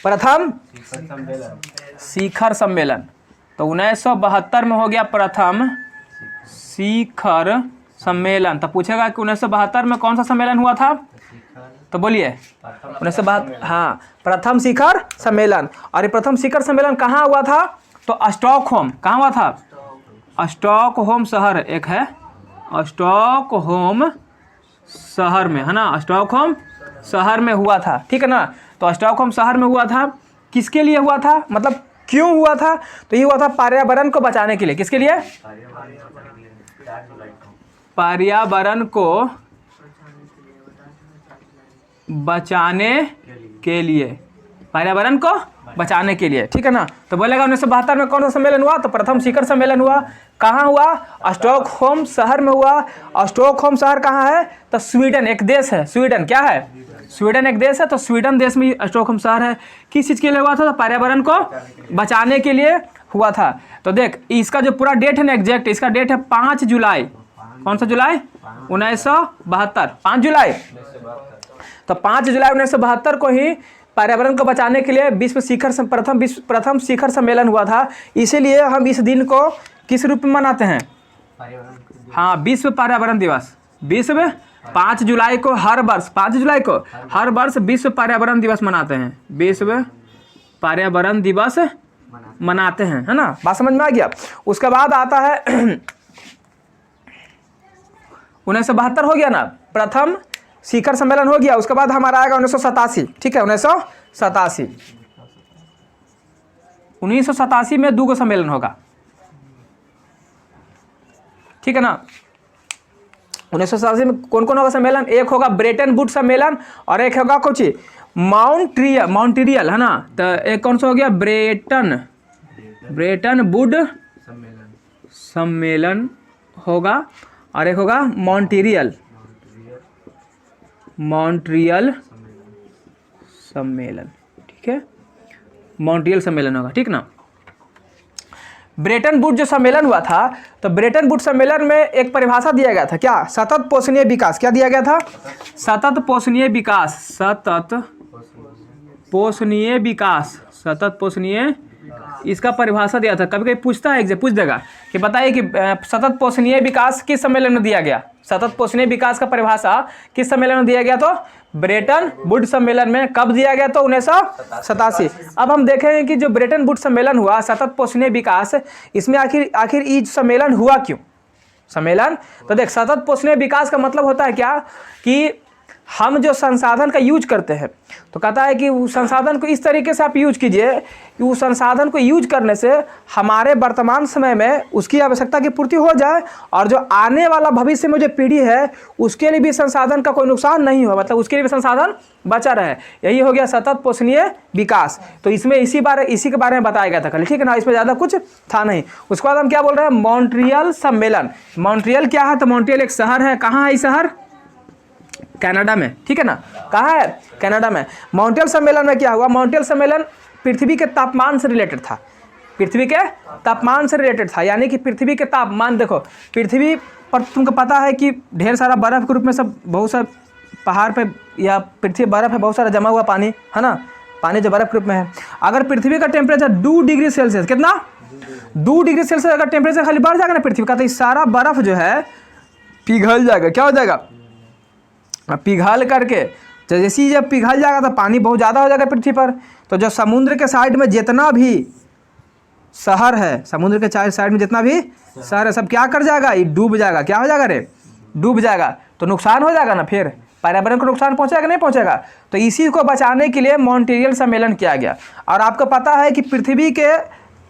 प्रथम शिखर सम्मेलन। शिखर सम्मेलन। तो 1972 में हो गया प्रथम शिखर सम्मेलन। तो पूछेगा कि 1972 में कौन सा सम्मेलन हुआ था, तो बोलिए 1972, हाँ, प्रथम शिखर सम्मेलन। और ये प्रथम शिखर सम्मेलन कहाँ हुआ था, तो स्टॉकहोम। कहाँ हुआ था, स्टॉकहोम शहर एक है, स्टॉकहोम शहर में, है ना, स्टॉकहोम शहर में हुआ था, ठीक है ना। तो स्टॉकहोम शहर में हुआ था, किसके लिए हुआ था, मतलब क्यों हुआ था, तो ये हुआ था पर्यावरण को बचाने के लिए। किसके लिए, पर्यावरण को बचाने के लिए, पर्यावरण को बचाने के लिए, ठीक है ना। तो बोलेगा 1972 में कौन सा सम्मेलन हुआ, तो प्रथम शिखर सम्मेलन हुआ। कहाँ हुआ, स्टॉकहोम शहर में हुआ। और स्टॉकहोम शहर कहाँ है, तो स्वीडन एक देश है, स्वीडन क्या है, स्वीडन एक देश है। तो स्वीडन देश में स्टॉकहोम शहर है। किस चीज़ के लिए हुआ था, तो पर्यावरण को बचाने के लिए हुआ था। तो देख इसका जो पूरा डेट है ना, एग्जैक्ट इसका डेट है 5 जुलाई। कौन सा जुलाई, 1972, 5 जुलाई। तो 5 जुलाई 1972 को ही पर्यावरण को बचाने के लिए प्रथम शिखर सम्मेलन हुआ था। इसीलिए हम इस दिन को किस रूप में मनाते हैं, हाँ, विश्व पर्यावरण दिवस। 5 जुलाई को हर वर्ष, 5 जुलाई को हर वर्ष विश्व पर्यावरण दिवस मनाते हैं, विश्व पर्यावरण दिवस मनाते हैं, है ना। बात समझ में आ गया। उसके बाद आता है 1972 हो गया ना, प्रथम शिखर सम्मेलन हो गया। उसके बाद हमारा आएगा 1987, ठीक है, 1987 में 2 सम्मेलन होगा, ठीक है ना। 1987 में कौन कौन होगा सम्मेलन, एक होगा ब्रेटन वुड सम्मेलन और एक होगा कुछ मॉन्ट्रियल, है ना। तो एक कौन सा हो गया, ब्रेटन वुड सम्मेलन होगा और एक होगा मॉन्ट्रियल सम्मेलन, ठीक है, मॉन्ट्रियल सम्मेलन होगा, ठीक ना। ब्रेटन वुड जो सम्मेलन हुआ था, तो ब्रेटन वुड सम्मेलन में एक परिभाषा दिया गया था, क्या, सतत पोषणीय विकास। क्या दिया गया था, सतत पोषणीय विकास, सतत पोषणीय, इसका परिभाषा दिया था। कभी कभी पूछता है, पूछ देगा कि बताइए कि सतत पोषणीय विकास किस सम्मेलन में दिया गया, सतत पोषणीय विकास का परिभाषा किस सम्मेलन में दिया गया, तो ब्रेटन वुड सम्मेलन में। कब दिया गया, तो 1987। अब हम देखेंगे कि जो ब्रेटन वुड सम्मेलन हुआ, सतत पोषणीय विकास, इसमें आखिर ये सम्मेलन हुआ क्यों, सम्मेलन। तो देख, सतत पोषणीय विकास का मतलब होता है क्या, कि हम जो संसाधन का यूज करते हैं, तो कहता है कि उस संसाधन को इस तरीके से आप यूज कीजिए कि उस संसाधन को यूज करने से हमारे वर्तमान समय में उसकी आवश्यकता की पूर्ति हो जाए और जो आने वाला भविष्य में जो पीढ़ी है उसके लिए भी संसाधन का कोई नुकसान नहीं हो, मतलब उसके लिए भी संसाधन बचा रहे। यही हो गया सतत पोषणीय विकास। तो इसमें इसी के बारे में बताया गया था कल, ठीक है ना, इसमें ज़्यादा कुछ था नहीं। उसके बाद हम क्या बोल रहे हैं, मॉन्ट्रियल सम्मेलन। मॉन्ट्रियल क्या है, तो मॉन्ट्रियल एक शहर है। कहाँ है ये शहर, कनाडा में, ठीक है ना। कहाँ है, कनाडा में। मॉन्ट्रियल सम्मेलन में क्या हुआ, मॉन्ट्रियल सम्मेलन पृथ्वी के तापमान से रिलेटेड था, पृथ्वी के तापमान से रिलेटेड था। यानी कि पृथ्वी के तापमान, देखो पृथ्वी पर तुमको पता है कि ढेर सारा बर्फ़ के रूप में सब बहुत सारे पहाड़ पे या पृथ्वी बर्फ़ है, बहुत सारा जमा हुआ पानी, है ना, पानी जो बर्फ़ के रूप में है। अगर पृथ्वी का टेम्परेचर 2 डिग्री सेल्सियस, कितना, 2 डिग्री सेल्सियस अगर टेम्परेचर खाली बढ़ जाएगा ना पृथ्वी का, तो ये सारा बर्फ़ जो है पिघल जाएगा। क्या हो जाएगा, पिघल करके, जैसे ही जब पिघल जाएगा तो पानी बहुत ज़्यादा हो जाएगा पृथ्वी पर। तो जो समुद्र के साइड में जितना भी शहर है, समुद्र के साइड में जितना भी शहर है, सब क्या कर जाएगा, ये डूब जाएगा। क्या हो जाएगा रे, डूब जाएगा। तो नुकसान हो जाएगा ना, फिर पर्यावरण को नुकसान पहुंचेगा नहीं पहुंचेगा। तो इसी को बचाने के लिए मॉन्ट्रियल सम्मेलन किया गया। और आपको पता है कि पृथ्वी के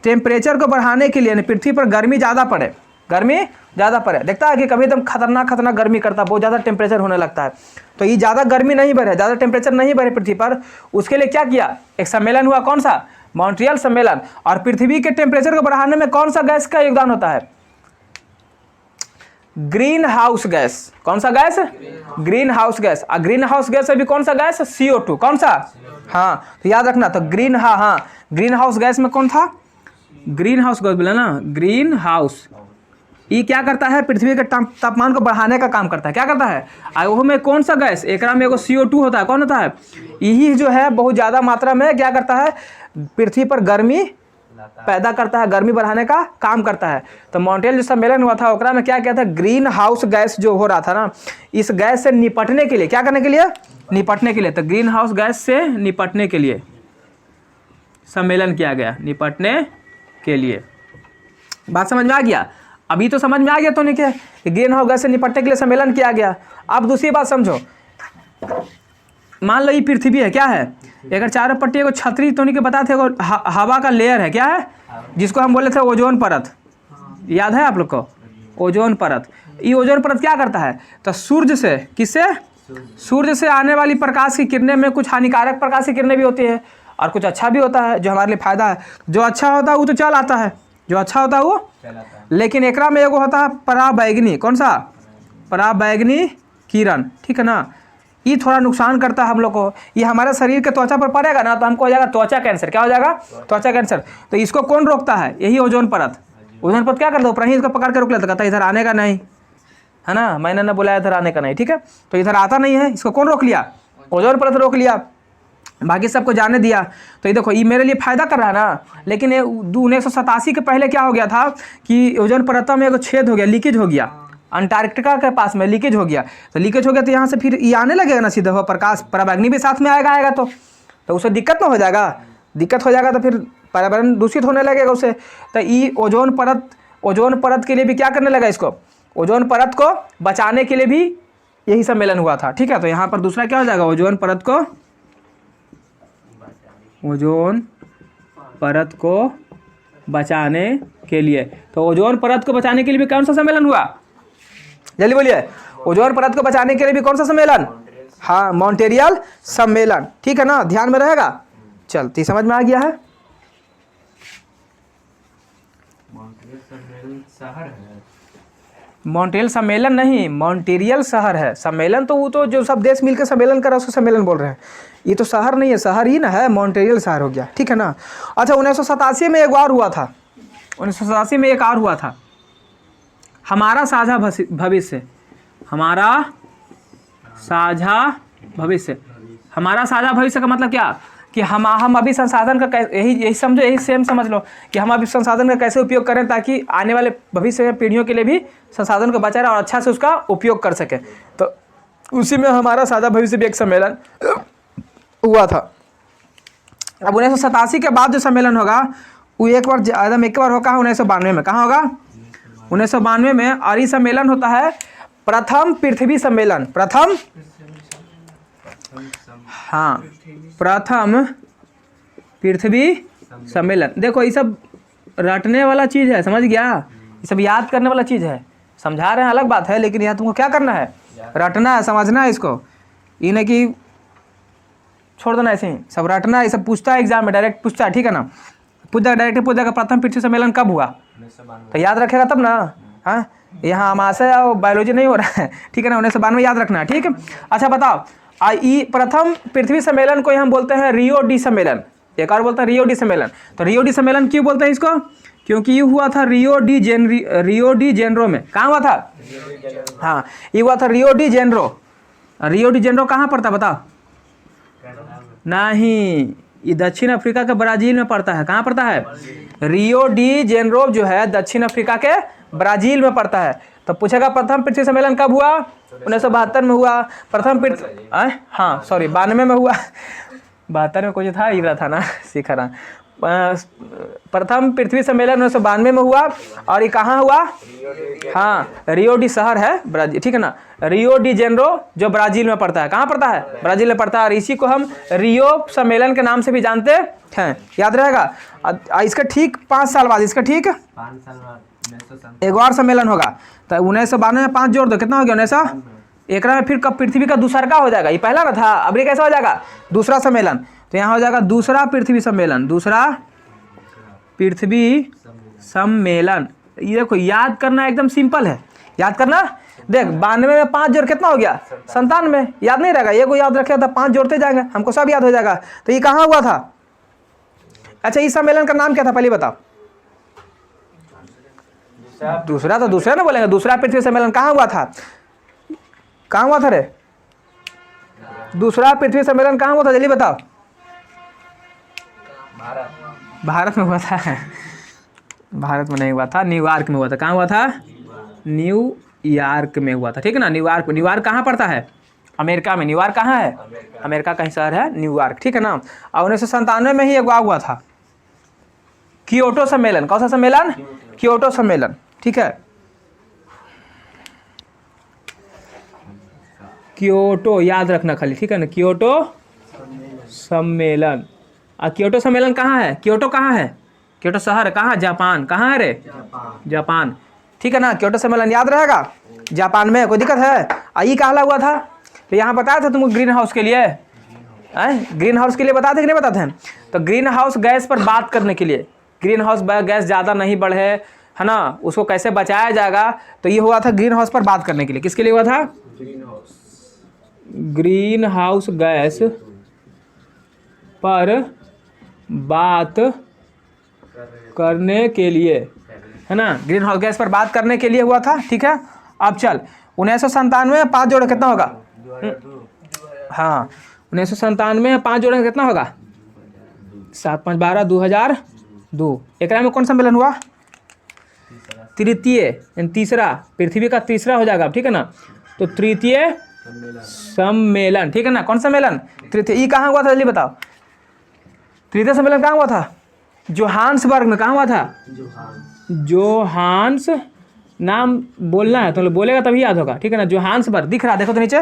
टेम्परेचर को बढ़ाने के लिए, पृथ्वी पर गर्मी ज़्यादा पड़े, गर्मी ज़्यादा पर है। देखता है कि कभी एकदम खतरनाक गर्मी करता है, बहुत ज़्यादा टेम्परेचर होने लगता है। तो ये ज़्यादा गर्मी नहीं बढ़े, ज़्यादा टेम्परेचर नहीं बढ़े पृथ्वी पर, उसके लिए क्या किया, एक सम्मेलन हुआ, कौन सा, मॉन्ट्रियल सम्मेलन। और पृथ्वी के टेम्परेचर को बढ़ाने में कौन सा गैस का योगदान होता है, ग्रीन हाउस गैस। कौन सा गैस, ग्रीन हाउस गैस। और ग्रीन हाउस गैस अभी कौन सा गैस, CO2। कौन सा, हाँ तो याद रखना। तो ग्रीन हाउस गैस में कौन था, ग्रीन हाउस गैस बोला ना, ग्रीन हाउस। ये क्या करता है, पृथ्वी के तापमान को बढ़ाने का काम करता है। क्या करता है, और वो में कौन सा गैस, एक में एगो CO2 होता है। कौन होता है, यही जो है बहुत ज़्यादा मात्रा में क्या करता है, पृथ्वी पर गर्मी पैदा करता है, गर्मी बढ़ाने का काम करता है। तो मॉन्ट्रियल जो सम्मेलन हुआ था ओकरा में क्या किया था, ग्रीन हाउस गैस जो हो रहा था ना, इस गैस से निपटने के लिए, क्या करने के लिए, निपटने के लिए। तो ग्रीन हाउस गैस से निपटने के लिए सम्मेलन किया गया, निपटने के लिए। बात समझ में आ गया, अभी तो समझ में आ गया तो नहीं क्या, ग्रीन हाउस गैस से निपटने के लिए सम्मेलन किया गया। अब दूसरी बात समझो, मान लो ये पृथ्वी है, क्या है, अगर चारों पट्टी को छतरी तो नहीं के बताते, हवा का लेयर है, क्या है, जिसको हम बोले थे ओजोन परत, याद है आप लोग को, ओजोन परत। ये ओजोन परत क्या करता है, तो सूर्य से, किससे, सूर्य से आने वाली प्रकाश की किरणें में कुछ हानिकारक प्रकाश की किरणें भी होती है और कुछ अच्छा भी होता है जो हमारे लिए फायदा है। जो अच्छा होता है वो तो चल आता है, जो अच्छा होता है वो, लेकिन एकरा में एगो होता है पराबैंगनी। कौन सा, पराबैंगनी किरण, ठीक है ना, ये थोड़ा नुकसान करता है हम लोग को। ये हमारे शरीर के त्वचा पर पड़ेगा ना तो हमको हो जाएगा त्वचा कैंसर। क्या हो जाएगा, त्वचा कैंसर। तो इसको कौन रोकता है, यही ओजोन परत। ओजोन परत क्या करता है, ऊपर ही इसको पकड़ के रोक लेता, कहता है इधर आने का नहीं है ना, मैंने ना बुलाया इधर आने का नहीं, ठीक है। तो इधर आता नहीं है, इसको कौन रोक लिया, ओजोन परत रोक लिया, बाकी सबको जाने दिया। तो ये देखो ये मेरे लिए फायदा कर रहा है ना। लेकिन 1987 के पहले क्या हो गया था कि ओजोन परत में एक छेद हो गया, लीकेज हो गया, अंटार्कटिका के पास में लीकेज हो गया। तो लीकेज हो गया तो यहाँ से फिर ये आने लगेगा ना सीधा, प्रकाश पराबैंगनी भी साथ में आएगा तो उसे दिक्कत ना हो जाएगा, दिक्कत हो जाएगा तो फिर पर्यावरण दूषित होने लगेगा उसे। तो ये ओजोन परत के लिए भी क्या करने लगा, इसको ओजोन परत को बचाने के लिए भी यही सम्मेलन हुआ था, ठीक है। तो यहाँ पर दूसरा क्या हो जाएगा, ओजोन परत को बचाने के लिए। तो ओजोन परत को बचाने के लिए भी कौन सा सम्मेलन हुआ, जल्दी बोलिए, ओजोन परत को बचाने के लिए भी कौन सा सम्मेलन, हाँ मॉन्ट्रियल सम्मेलन, ठीक है ना, ध्यान में रहेगा। चलती समझ में आ गया है। मॉन्ट्रियल सम्मेलन नहीं, मॉन्ट्रियल शहर है। सम्मेलन तो वो तो जो सब देश मिलकर सम्मेलन कर रहा है उसको सम्मेलन बोल रहे हैं, ये तो शहर नहीं है, शहर ही ना है, मॉन्ट्रियल शहर हो गया, ठीक है ना। अच्छा 1987 में एक और हुआ था, 1987 में एक और हुआ था, हमारा साझा भविष्य, हमारा साझा भविष्य। हमारा साझा भविष्य का मतलब क्या कि हम अभी संसाधन का यही समझो, यही सेम समझ लो कि हम अभी संसाधन का कैसे उपयोग करें ताकि आने वाले भविष्य में पीढ़ियों के लिए भी संसाधन को बचाए और अच्छा से उसका उपयोग कर सके। तो उसी में हमारा साझा भविष्य भी एक सम्मेलन हुआ था। अब 1987 के बाद जो सम्मेलन होगा वो एक बार होगा 1992 में। कहाँ होगा, 1992 में। और ये सम्मेलन होता है प्रथम पृथ्वी सम्मेलन, प्रथम पृथ्वी सम्मेलन। देखो ये सब रटने वाला चीज़ है, समझ गया, ये सब याद करने वाला चीज़ है। समझा रहे हैं अलग बात है, लेकिन यहाँ तुमको क्या करना है, रटना है, समझना है इसको। ये नहीं कि छोड़ देना ऐसे ही, सब रटना है। ये सब पूछता है एग्जाम में, डायरेक्ट पूछता है, ठीक है ना, डायरेक्ट पूछ जाएगा प्रथम पृथ्वी सम्मेलन कब हुआ, तो याद रखेगा तब ना। हाँ यहाँ अमाशय और बायोलॉजी नहीं हो रहा है, ठीक है ना, 1992 याद रखना है, ठीक है। अच्छा बताओ, प्रथम पृथ्वी सम्मेलन को हम बोलते हैं रियो डी सम्मेलन, एक और बोलते हैं रियो डी सम्मेलन। तो रियो डी सम्मेलन क्यों बोलते हैं इसको, क्योंकि ये हुआ था रियो डी जेनरो में। कहाँ हुआ था, हाँ ये हुआ था Rio de Janeiro. Rio de Janeiro कहाँ पड़ता बताओ, नहीं ये दक्षिण अफ्रीका के ब्राज़ील में पड़ता है। कहाँ पड़ता है, रियो डी जेनरो जो है दक्षिण अफ्रीका के ब्राज़ील में पड़ता है। तो पूछेगा प्रथम पृथ्वी सम्मेलन कब हुआ, 1972 में हुआ। प्रथम पृथ्वी, हाँ सॉरी 92 में हुआ, 72 में कुछ था, इधर था ना, सीखा रहा। प्रथम पृथ्वी सम्मेलन 1992 में हुआ। और ये कहाँ हुआ, हाँ रियो डी शहर है ब्राज़ील, ठीक है ना, रियो डी जेनरो जो ब्राज़ील में पड़ता है। कहाँ पड़ता है, ब्राज़ील में पड़ता है। और इसी को हम रियो सम्मेलन के नाम से भी जानते हैं, याद रहेगा। इसका ठीक 5 साल बाद, इसका ठीक 5 साल बाद एक और सम्मेलन होगा। तो 1992 में 5 जोड़ दो, कितना हो गया 1900। एक में फिर कब पृथ्वी का दूसरा का हो जाएगा, ये पहला ना था, अब ये कैसा हो जाएगा दूसरा सम्मेलन। तो यहाँ हो जाएगा दूसरा पृथ्वी सम्मेलन, दूसरा पृथ्वी सम्मेलन। ये देखो याद करना एकदम सिंपल है, याद करना। देख 92 में 5 जोड़ कितना हो गया 97, याद नहीं रहेगा, ये को याद रखेगा तो 5 जोड़ते जाएंगे, हमको सब याद हो जाएगा। तो ये कहाँ हुआ था। अच्छा इस सम्मेलन का नाम क्या था पहले बताओ। दूसरा तो दूसरा ना बोलेंगे, दूसरा पृथ्वी सम्मेलन कहाँ हुआ था, कहाँ हुआ था रे, दूसरा पृथ्वी सम्मेलन कहाँ हुआ था जल्दी बताओ। भारत में हुआ था, भारत में नहीं हुआ था, न्यूयॉर्क में हुआ था। कहाँ हुआ था, न्यूयॉर्क में हुआ था, ठीक है ना। न्यूयॉर्क, न्यूयॉर्क कहाँ पड़ता है, अमेरिका में। न्यूयॉर्क कहाँ है, अमेरिका का ही शहर है न्यूयॉर्क, ठीक है ना। और 1997 में ही एक हुआ था कियोटो सम्मेलन। कौन सा सम्मेलन, कियोटो सम्मेलन, ठीक है। कियोटो याद रखना खाली, ठीक है ना, कियोटो सम्मेलन। कियोटो सम्मेलन कहाँ है, कियोटो कहाँ है, कियोटो शहर कहाँ, जापान। कहाँ है रे, जापान, ठीक है ना। कियोटो सम्मेलन याद रहेगा, जापान में, कोई दिक्कत है। ये कहाँ हुआ था, तो यहाँ बताया था तुमको ग्रीन हाउस के लिए, ग्रीन हाउस के लिए बताते कि नहीं बताते हैं। तो ग्रीन हाउस गैस पर बात करने के लिए, ग्रीन हाउस गैस ज़्यादा नहीं बढ़े है ना, उसको कैसे बचाया जाएगा, तो ये हुआ था ग्रीन हाउस पर बात करने के लिए। किसके लिए हुआ था, ग्रीन हाउस गैस पर बात करने के लिए, है ना, ग्रीन हाउस गैस पर बात करने के लिए हुआ था, ठीक है। अब चल 1997 में 5 जोड़े कितना होगा, हाँ 1997 में 5 जोड़े कितना होगा, 7 5 12 2002। एक में कौन सम्मेलन हुआ, तृतीय यानी तीसरा, पृथ्वी का तीसरा हो जाएगा, ठीक है ना। तो तृतीय सम्मेलन, ठीक है ना। कौन सम्मेलन, तृतीय। ये कहाँ हुआ था जल्दी बताओ, तृतीय सम्मेलन कहाँ हुआ था, जोहान्सबर्ग में। कहाँ हुआ था, जोहान्स, नाम बोलना है तो बोलेगा तभी याद होगा, ठीक है ना। जोहान्सबर्ग दिख रहा है, देखो तो नीचे,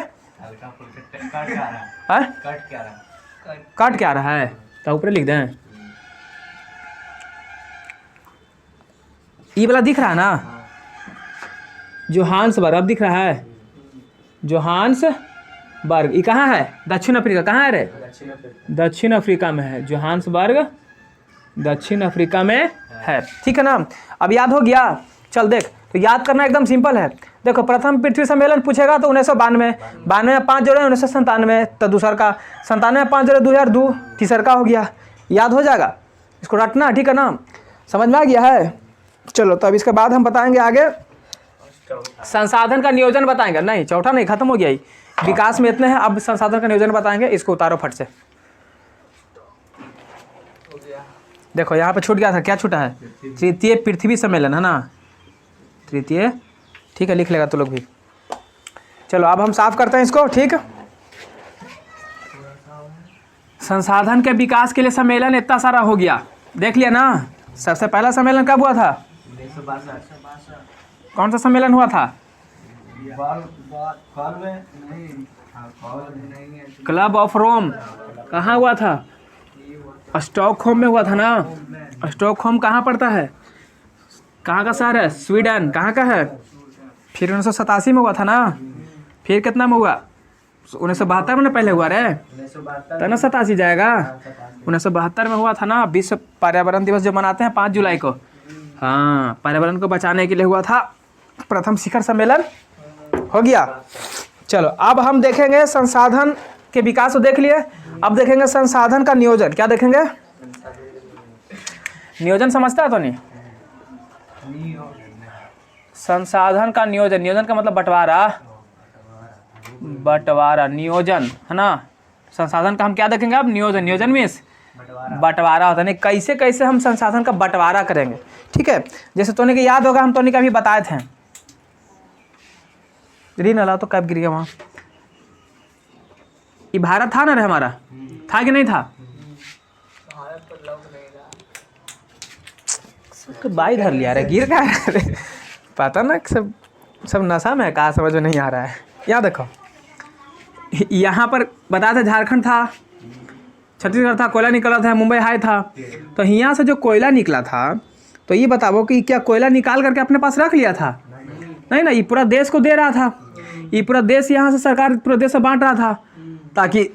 कट क्या रहा है, तो ऊपर लिख दें, ये वाला दिख रहा है ना, जोहान्सबर्ग, अब दिख रहा है जोहान्सबर्ग। ये कहाँ है, दक्षिण अफ्रीका। कहाँ है रे, दक्षिण अफ्रीका में है, जोहान्सबर्ग दक्षिण अफ्रीका में है, ठीक है ना। अब याद हो गया, चल देख, तो याद करना एकदम सिंपल है। देखो प्रथम पृथ्वी सम्मेलन पूछेगा तो 1992, 92 में 5 जोड़े 1997, तो दूसरा का 97 में 5 जोड़े 2002, तीसरा का हो गया, याद हो जाएगा, इसको रटना, ठीक है ना। समझ में आ गया है। चलो तो अब इसके बाद हम बताएंगे आगे संसाधन का नियोजन बताएंगे, नहीं चौथा नहीं, खत्म हो गया ही, विकास में इतने हैं। अब संसाधन का नियोजन बताएंगे, इसको उतारो फट से। देखो यहाँ पे छूट गया था, क्या छूटा है, तृतीय पृथ्वी सम्मेलन, है ना, तृतीय, ठीक है, लिख लेगा तो लोग भी। चलो अब हम साफ करते हैं इसको, ठीक। संसाधन के विकास के लिए सम्मेलन इतना सारा हो गया, देख लिया ना। सबसे पहला सम्मेलन कब हुआ था, 1962। कौन सा सम्मेलन हुआ था, क्लब ऑफ रोम। कहाँ हुआ था, स्टॉकहोम में हुआ था ना। स्टॉकहोम कहाँ पड़ता है, कहाँ का शहर है, स्वीडन। कहाँ का है, फिर 1987 में हुआ था ना, फिर कितना में हुआ, 1972 में पहले हुआ रे, तो 87 जाएगा। 1972 में हुआ था ना, विश्व पर्यावरण दिवस जो मनाते हैं 5 जुलाई को, हाँ, पर्यावरण को बचाने के लिए हुआ था, प्रथम शिखर सम्मेलन हो गया। चलो अब हम देखेंगे संसाधन के विकास को देख लिए, अब देखेंगे संसाधन का नियोजन। क्या देखेंगे, नियोजन समझता है तो नहीं, संसाधन का नियोजन, नियोजन का मतलब बंटवारा, बंटवारा, नियोजन, है ना। संसाधन का हम क्या देखेंगे अब, नियोजन। नियोजन मीन्स बंटवारा होता है, नहीं कैसे कैसे हम संसाधन का बंटवारा करेंगे, ठीक है। जैसे तोने के याद होगा, हम तोने के अभी बताए थे, रीन अला तो कब गिर गया वहाँ, ये भारत था ना रे हमारा, था कि नहीं था, बाई धर लिया रे, गिर का रे, पता ना सब नशा में, कहा समझ में नहीं आ रहा है। यहाँ देखो, यहाँ पर बताया था झारखंड था, छत्तीसगढ़ था, कोयला निकला था, मुंबई हाई था। तो यहाँ से जो कोयला निकला था तो ये बताओ कि क्या कोयला निकाल करके अपने पास रख लिया था? नहीं ना, ये पूरा देश को दे रहा था। ये पूरा देश यहाँ से सरकार पूरे देश में बांट रहा था ताकि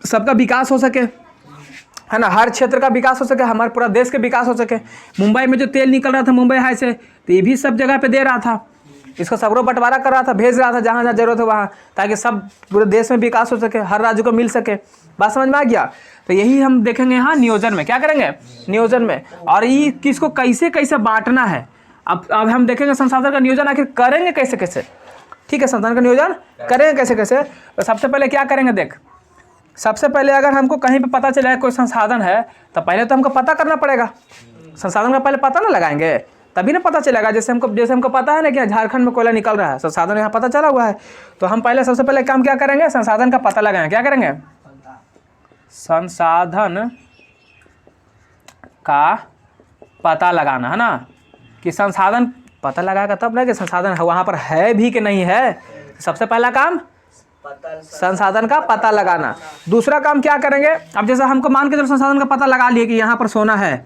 सबका विकास हो सके, है ना, हर क्षेत्र का विकास हो सके, हमारे पूरा देश के विकास हो सके। मुंबई में जो तेल निकल रहा था मुंबई हाई से, तो ये भी सब जगह पे दे रहा था। इसका सगरों बंटवारा कर रहा था, भेज रहा था जहाँ जहाँ जरूरत है वहाँ, ताकि सब पूरे देश में विकास हो सके, हर राज्य को मिल सके। बात समझ में आ गया? तो यही हम देखेंगे यहाँ नियोजन में। क्या करेंगे? नियोजन में। और ये किसको कैसे कैसे बांटना है, अब हम देखेंगे संसाधन का नियोजन आखिर करेंगे कैसे कैसे। ठीक है, संसाधन का नियोजन करेंगे कैसे कैसे। तो सबसे पहले क्या करेंगे, देख, सबसे पहले अगर हमको कहीं पे पता चला है कोई संसाधन है, तो पहले तो हमको पता करना पड़ेगा। संसाधन का पहले पता ना लगाएंगे तभी ना पता चलेगा। जैसे हमको पता है ना कि झारखंड में कोयला निकल रहा है, संसाधन यहाँ पता चला हुआ है, तो हम पहले सबसे पहले काम क्या करेंगे, संसाधन का पता लगाएंगे। क्या करेंगे? संसाधन का पता लगाना, है ना, कि संसाधन पता लगाएगा तब ना कि संसाधन वहाँ पर है भी कि नहीं है। सबसे पहला काम संसाधन का पता लगाना। दूसरा काम क्या करेंगे, अब जैसे हमको मान के चलो संसाधन का पता लगा लिए कि यहाँ पर सोना है,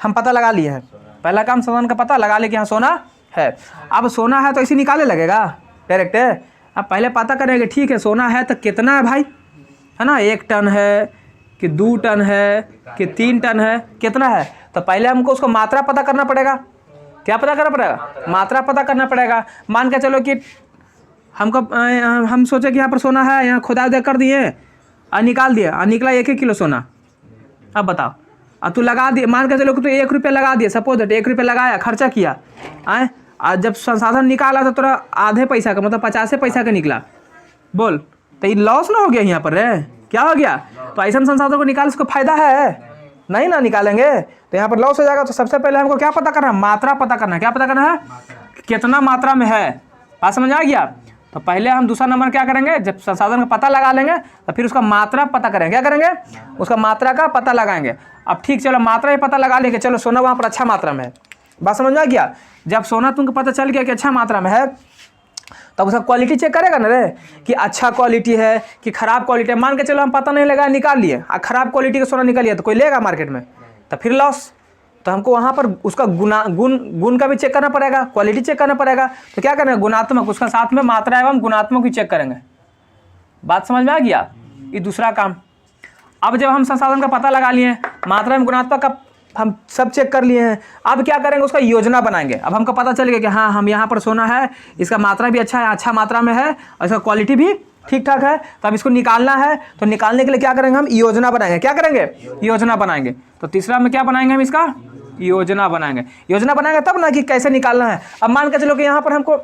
हम पता लगा लिए हैं। पहला काम संसाधन का पता लगा लिए कि यहाँ सोना है। अब सोना है तो इसी निकाले लगेगा डायरेक्ट। अब पहले पता करेंगे, ठीक है सोना है तो कितना है भाई, है ना, 1 टन है कि 2 टन है कि 3 टन है, कितना है। तो पहले हमको उसको मात्रा पता करना पड़ेगा। क्या पता करना पड़ेगा? मात्रा पता करना पड़ेगा। मान के चलो कि हम सोचे कि यहाँ पर सोना है, यहाँ खुदाई कर दिए और निकाल दिए और निकला 1 किलो सोना। अब बताओ, अब तू लगा दिए, मान के चलो कि तू 1 रुपया लगा दिए, सपोज दैट 1 रुपया लगाया, खर्चा किया, आए, और जब संसाधन निकाला तो थोड़ा आधे पैसा का, मतलब 50 पैसा का निकला, बोल, तो ये लॉस ना हो गया यहाँ पर रे? क्या हो गया? तो ऐसा संसाधन को निकाल उसको फायदा है नहीं ना, निकालेंगे तो यहाँ पर लॉस हो जाएगा। तो सबसे पहले हमको क्या पता करना है? मात्रा पता करना है। क्या पता करना है? कितना मात्रा में है। बात समझ आ गया? तो पहले हम दूसरा नंबर क्या करेंगे, जब संसाधन का पता लगा लेंगे तो फिर उसका मात्रा पता करेंगे। क्या करेंगे? उसका मात्रा का पता लगाएंगे। अब ठीक, चलो मात्रा ही पता लगा लेंगे, चलो सोना वहाँ पर अच्छा मात्रा में है। बात समझ में आ गया? जब सोना तुमको पता चल गया कि अच्छा मात्रा में है, तब उसका क्वालिटी चेक करेगा ना रे, कि अच्छा क्वालिटी है कि खराब क्वालिटी है। मान के चलो हम पता नहीं लगा, निकाल लिए और खराब क्वालिटी का सोना निकाल लिया, तो कोई लेगा मार्केट में? तो फिर लॉस। तो हमको वहाँ पर उसका गुण का भी चेक करना पड़ेगा, क्वालिटी चेक करना पड़ेगा। तो क्या करेंगे? गुणात्मक, उसका साथ में मात्रा एवं गुणात्मक भी चेक करेंगे। बात समझ में आ गया? ये दूसरा काम। अब जब हम संसाधन का पता लगा लिए, मात्रा एवं गुणात्मक का हम सब चेक कर लिए हैं, अब क्या करेंगे? उसका योजना बनाएंगे। अब हमको पता चल गया कि हाँ, हम यहाँ पर सोना है, इसका मात्रा भी अच्छा है, अच्छा मात्रा में है, और इसका क्वालिटी भी ठीक ठाक है, तो अब इसको निकालना है। तो निकालने के लिए क्या करेंगे? हम योजना बनाएंगे। क्या करेंगे? योजना बनाएंगे। तो तीसरा में क्या बनाएंगे हम? इसका योजना बनाएंगे। योजना बनाएंगे तब ना कि कैसे निकालना है। अब मान के चलो कि यहाँ पर हमको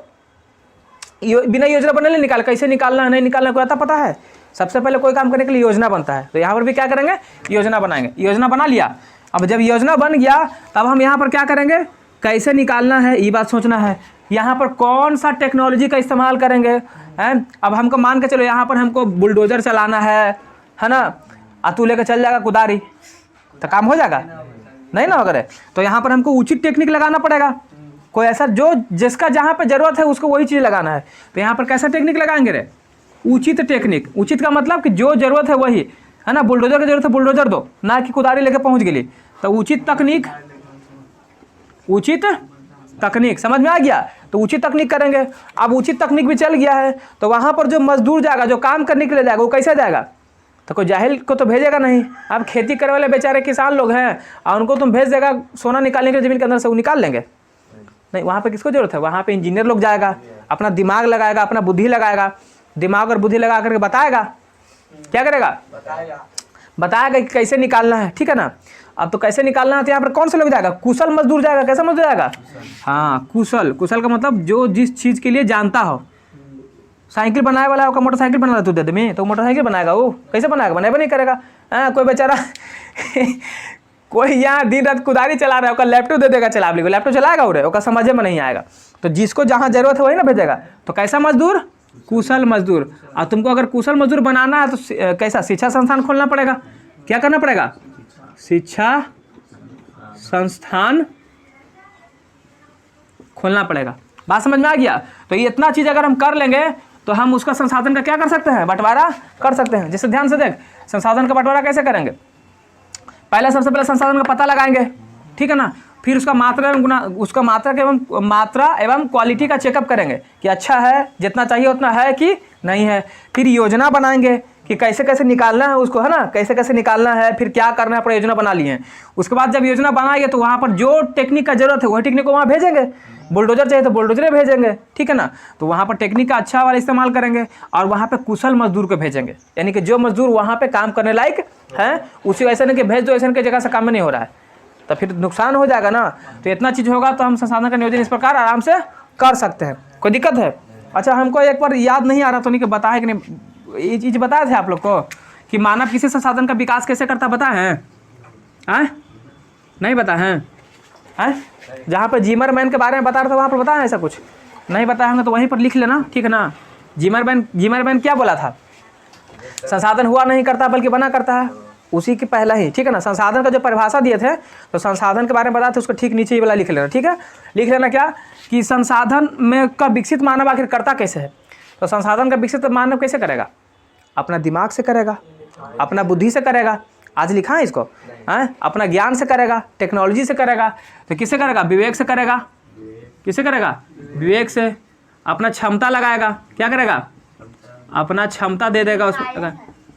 बिना योजना बने नहीं निकाल, कैसे निकालना है नहीं निकालना कोई आता पता है? सबसे पहले कोई काम करने के लिए योजना बनता है। तो यहाँ पर भी क्या करेंगे? योजना बनाएंगे। योजना बना लिया। अब जब योजना बन गया तब हम यहाँ पर क्या करेंगे? कैसे निकालना है ये बात सोचना है। यहाँ पर कौन सा टेक्नोलॉजी का इस्तेमाल करेंगे, हैं? अब हमको मान के चलो यहाँ पर हमको बुलडोजर चलाना है ना, और तू लेकर चल जाएगा कुदारी, तो काम हो जाएगा? नहीं ना वगैरह। तो यहाँ पर हमको उचित टेक्निक लगाना पड़ेगा। कोई ऐसा जो जिसका जहाँ पे जरूरत है उसको वही चीज़ लगाना है। तो यहाँ पर कैसा टेक्निक लगाएंगे रे? उचित टेक्निक। उचित का मतलब कि जो जरूरत है वही, है ना। बुलडोजर की जरूरत है बुलडोजर दो, ना कि कुदारी लेके पहुँच गई। तो उचित तकनीक, उचित तकनीक समझ में आ गया? तो उचित तकनीक करेंगे। अब उचित तकनीक भी चल गया है तो वहाँ पर जो मजदूर जाएगा, जो काम करने के लिए जाएगा, वो कैसे जाएगा? तो कोई जाहिल को तो भेजेगा नहीं। अब खेती करने वाले बेचारे किसान लोग हैं और उनको तुम भेज देगा सोना निकालने के लिए ज़मीन के अंदर से, वो निकाल लेंगे? नहीं, वहाँ पे किसको जरूरत है? वहाँ पे इंजीनियर लोग जाएगा, अपना दिमाग लगाएगा, अपना बुद्धि लगाएगा, दिमाग और बुद्धि लगा करके बताएगा। क्या करेगा? बताएगा कि कैसे निकालना है, ठीक है ना। अब तो कैसे निकालना है तो यहाँ पर कौन सा लोग जाएगा? कुशल मजदूर जाएगा। कैसा मजदूर जाएगा? हाँ, कुशल। कुशल का मतलब जो जिस चीज़ के लिए जानता हो। साइकिल बनाने वाला होगा, मोटरसाइकिल बना रहा तू दे दे में, तो मोटरसाइकिल बनाएगा। वो कैसे बनाएगा? बनाएगा नहीं करेगा। हाँ, कोई बेचारा कोई यहाँ दिन रात कुदारी चला रहा है, उसका लैपटॉप दे देगा चला, लैपटॉप चलाएगा उरे, उसका समझ में नहीं आएगा। तो जिसको जहाँ जरूरत है वही ना भेजेगा। तो कैसा मजदूर? कुशल मजदूर। और तुमको अगर कुशल मजदूर बनाना है तो कैसा? शिक्षा संस्थान खोलना पड़ेगा। क्या करना पड़ेगा? शिक्षा संस्थान खोलना पड़ेगा। बात समझ में आ गया? तो ये इतना चीज़ अगर हम कर लेंगे तो हम उसका संसाधन का क्या कर सकते हैं? बंटवारा कर सकते हैं। जैसे ध्यान से देख, संसाधन का बंटवारा कैसे करेंगे? पहले सबसे पहले संसाधन का पता लगाएंगे, ठीक है ना। फिर उसका मात्रा एवं गुना, उसका मात्रा एवं क्वालिटी का चेकअप करेंगे कि अच्छा है, जितना चाहिए उतना है कि नहीं है। फिर योजना बनाएंगे कि कैसे कैसे निकालना है उसको, है ना, कैसे कैसे निकालना है, फिर क्या करना है, पूरा योजना बना लिए हैं। उसके बाद जब योजना बनाएंगे तो वहाँ पर जो टेक्निक का जरूरत है वही टेक्निक को वहाँ भेजेंगे। बुलडोजर चाहिए तो बुलडोजर भेजेंगे, ठीक है ना। तो वहाँ पर टेक्निक का अच्छा वाला इस्तेमाल करेंगे और वहाँ पे कुशल मजदूर को भेजेंगे, यानी कि जो मजदूर वहाँ पे काम करने लायक है उसी ऐसा नहीं कि भेज दो ऐसा की जगह से काम में नहीं हो रहा है, तो फिर नुकसान हो जाएगा ना। तो इतना चीज़ होगा तो हम संसाधन का नियोजन इस प्रकार आराम से कर सकते हैं। कोई दिक्कत है? अच्छा, हमको एक बार याद नहीं आ रहा तो नहीं कि बताया कि नहीं, ये चीज़ बताए थे आप लोग को कि मानव किसी संसाधन का विकास कैसे करता, बताए हैं? नहीं बताए हैं? जहाँ पर जीमरमैन के बारे में बता रहा था वहाँ पर बताया ऐसा कुछ नहीं बताया होंगे तो वहीं पर लिख लेना, ठीक है ना। जीमरमैन क्या बोला था? संसाधन हुआ नहीं करता बल्कि बना करता है, उसी के पहला ही, ठीक है ना। संसाधन का जो परिभाषा दिए थे तो संसाधन के बारे में बताते, उसको ठीक नीचे ही वाला लिख लेना, ठीक है। लिख लेना क्या कि संसाधन में का विकसित मानव आखिर करता कैसे है। तो संसाधन का विकसित मानव कैसे करेगा? अपना दिमाग से करेगा, अपना बुद्धि से करेगा, आज लिखा है इसको, हैं, अपना ज्ञान से करेगा, टेक्नोलॉजी से करेगा। तो किससे करेगा? विवेक से करेगा। किससे करेगा? विवेक से। अपना क्षमता लगाएगा, क्या करेगा? अपना क्षमता दे देगा उसमें,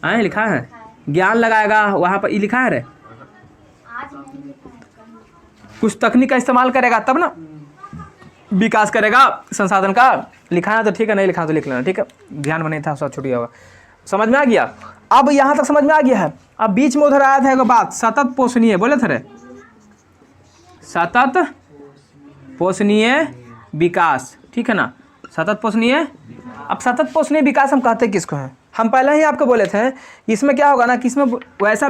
हैं, लिखा है। ज्ञान लगाएगा, वहाँ पर ये लिखा है रे। कुछ तकनीक का इस्तेमाल करेगा तब ना विकास करेगा संसाधन का। लिखा है तो ठीक है, नहीं लिखा तो लिख लेना, ठीक है। ध्यान में नहीं था, सब छूट होगा। समझ में आ गया? अब यहाँ तक समझ में आ गया है। अब बीच में उधर आया था एक बात, सतत पोषणीय बोले थे रे, सतत पोषणीय विकास, ठीक है ना। सतत पोषणीय, अब सतत पोषणीय विकास हम कहते किसको हैं? हम पहले ही आपको बोले थे इसमें क्या होगा ना कि इसमें वैसा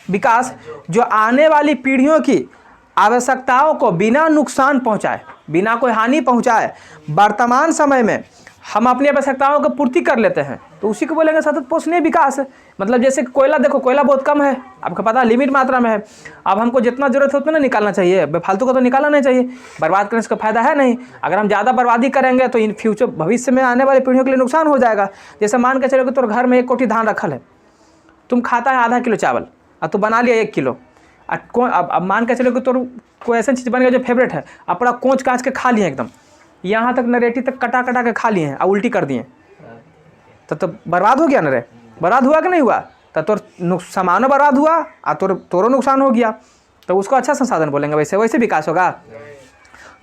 विकास जो आने वाली पीढ़ियों की आवश्यकताओं को बिना नुकसान पहुंचाए, बिना कोई हानि पहुंचाए, वर्तमान समय में हम अपनी आवश्यकताओं को पूर्ति कर लेते हैं, तो उसी को बोलेंगे सतत पोषणीय विकास। मतलब जैसे कोयला, देखो कोयला बहुत कम है, आपको पता है, लिमिट मात्रा में है। अब हमको जितना जरूरत है उतना ना निकालना चाहिए, बेफालतू का तो निकालना नहीं चाहिए, बर्बाद करने से कोई फायदा है नहीं। अगर हम ज़्यादा बर्बादी करेंगे तो इन फ्यूचर भविष्य में आने वाली पीढ़ियों के लिए नुकसान हो जाएगा। जैसे मान के चलो कि तोर घर में 1 कोठी धान रखल है, तुम खाता है आधा किलो चावल और तू बना लिया 1 किलो। अब मान के चलो कि तोर कोई ऐसा चीज़ बन गया जो फेवरेट है, अब पूरा कोंच काँच के खा लिए एकदम, यहाँ तक नरेटी तक कटा कटा के खा लिए हैं और उल्टी कर दिए, तो बर्बाद हो गया ना रे। बर्बाद हुआ कि नहीं हुआ? तो तोर सामानो बर्बाद हुआ और तोरो नुकसान हो गया, तो उसको अच्छा संसाधन बोलेंगे। वैसे विकास होगा।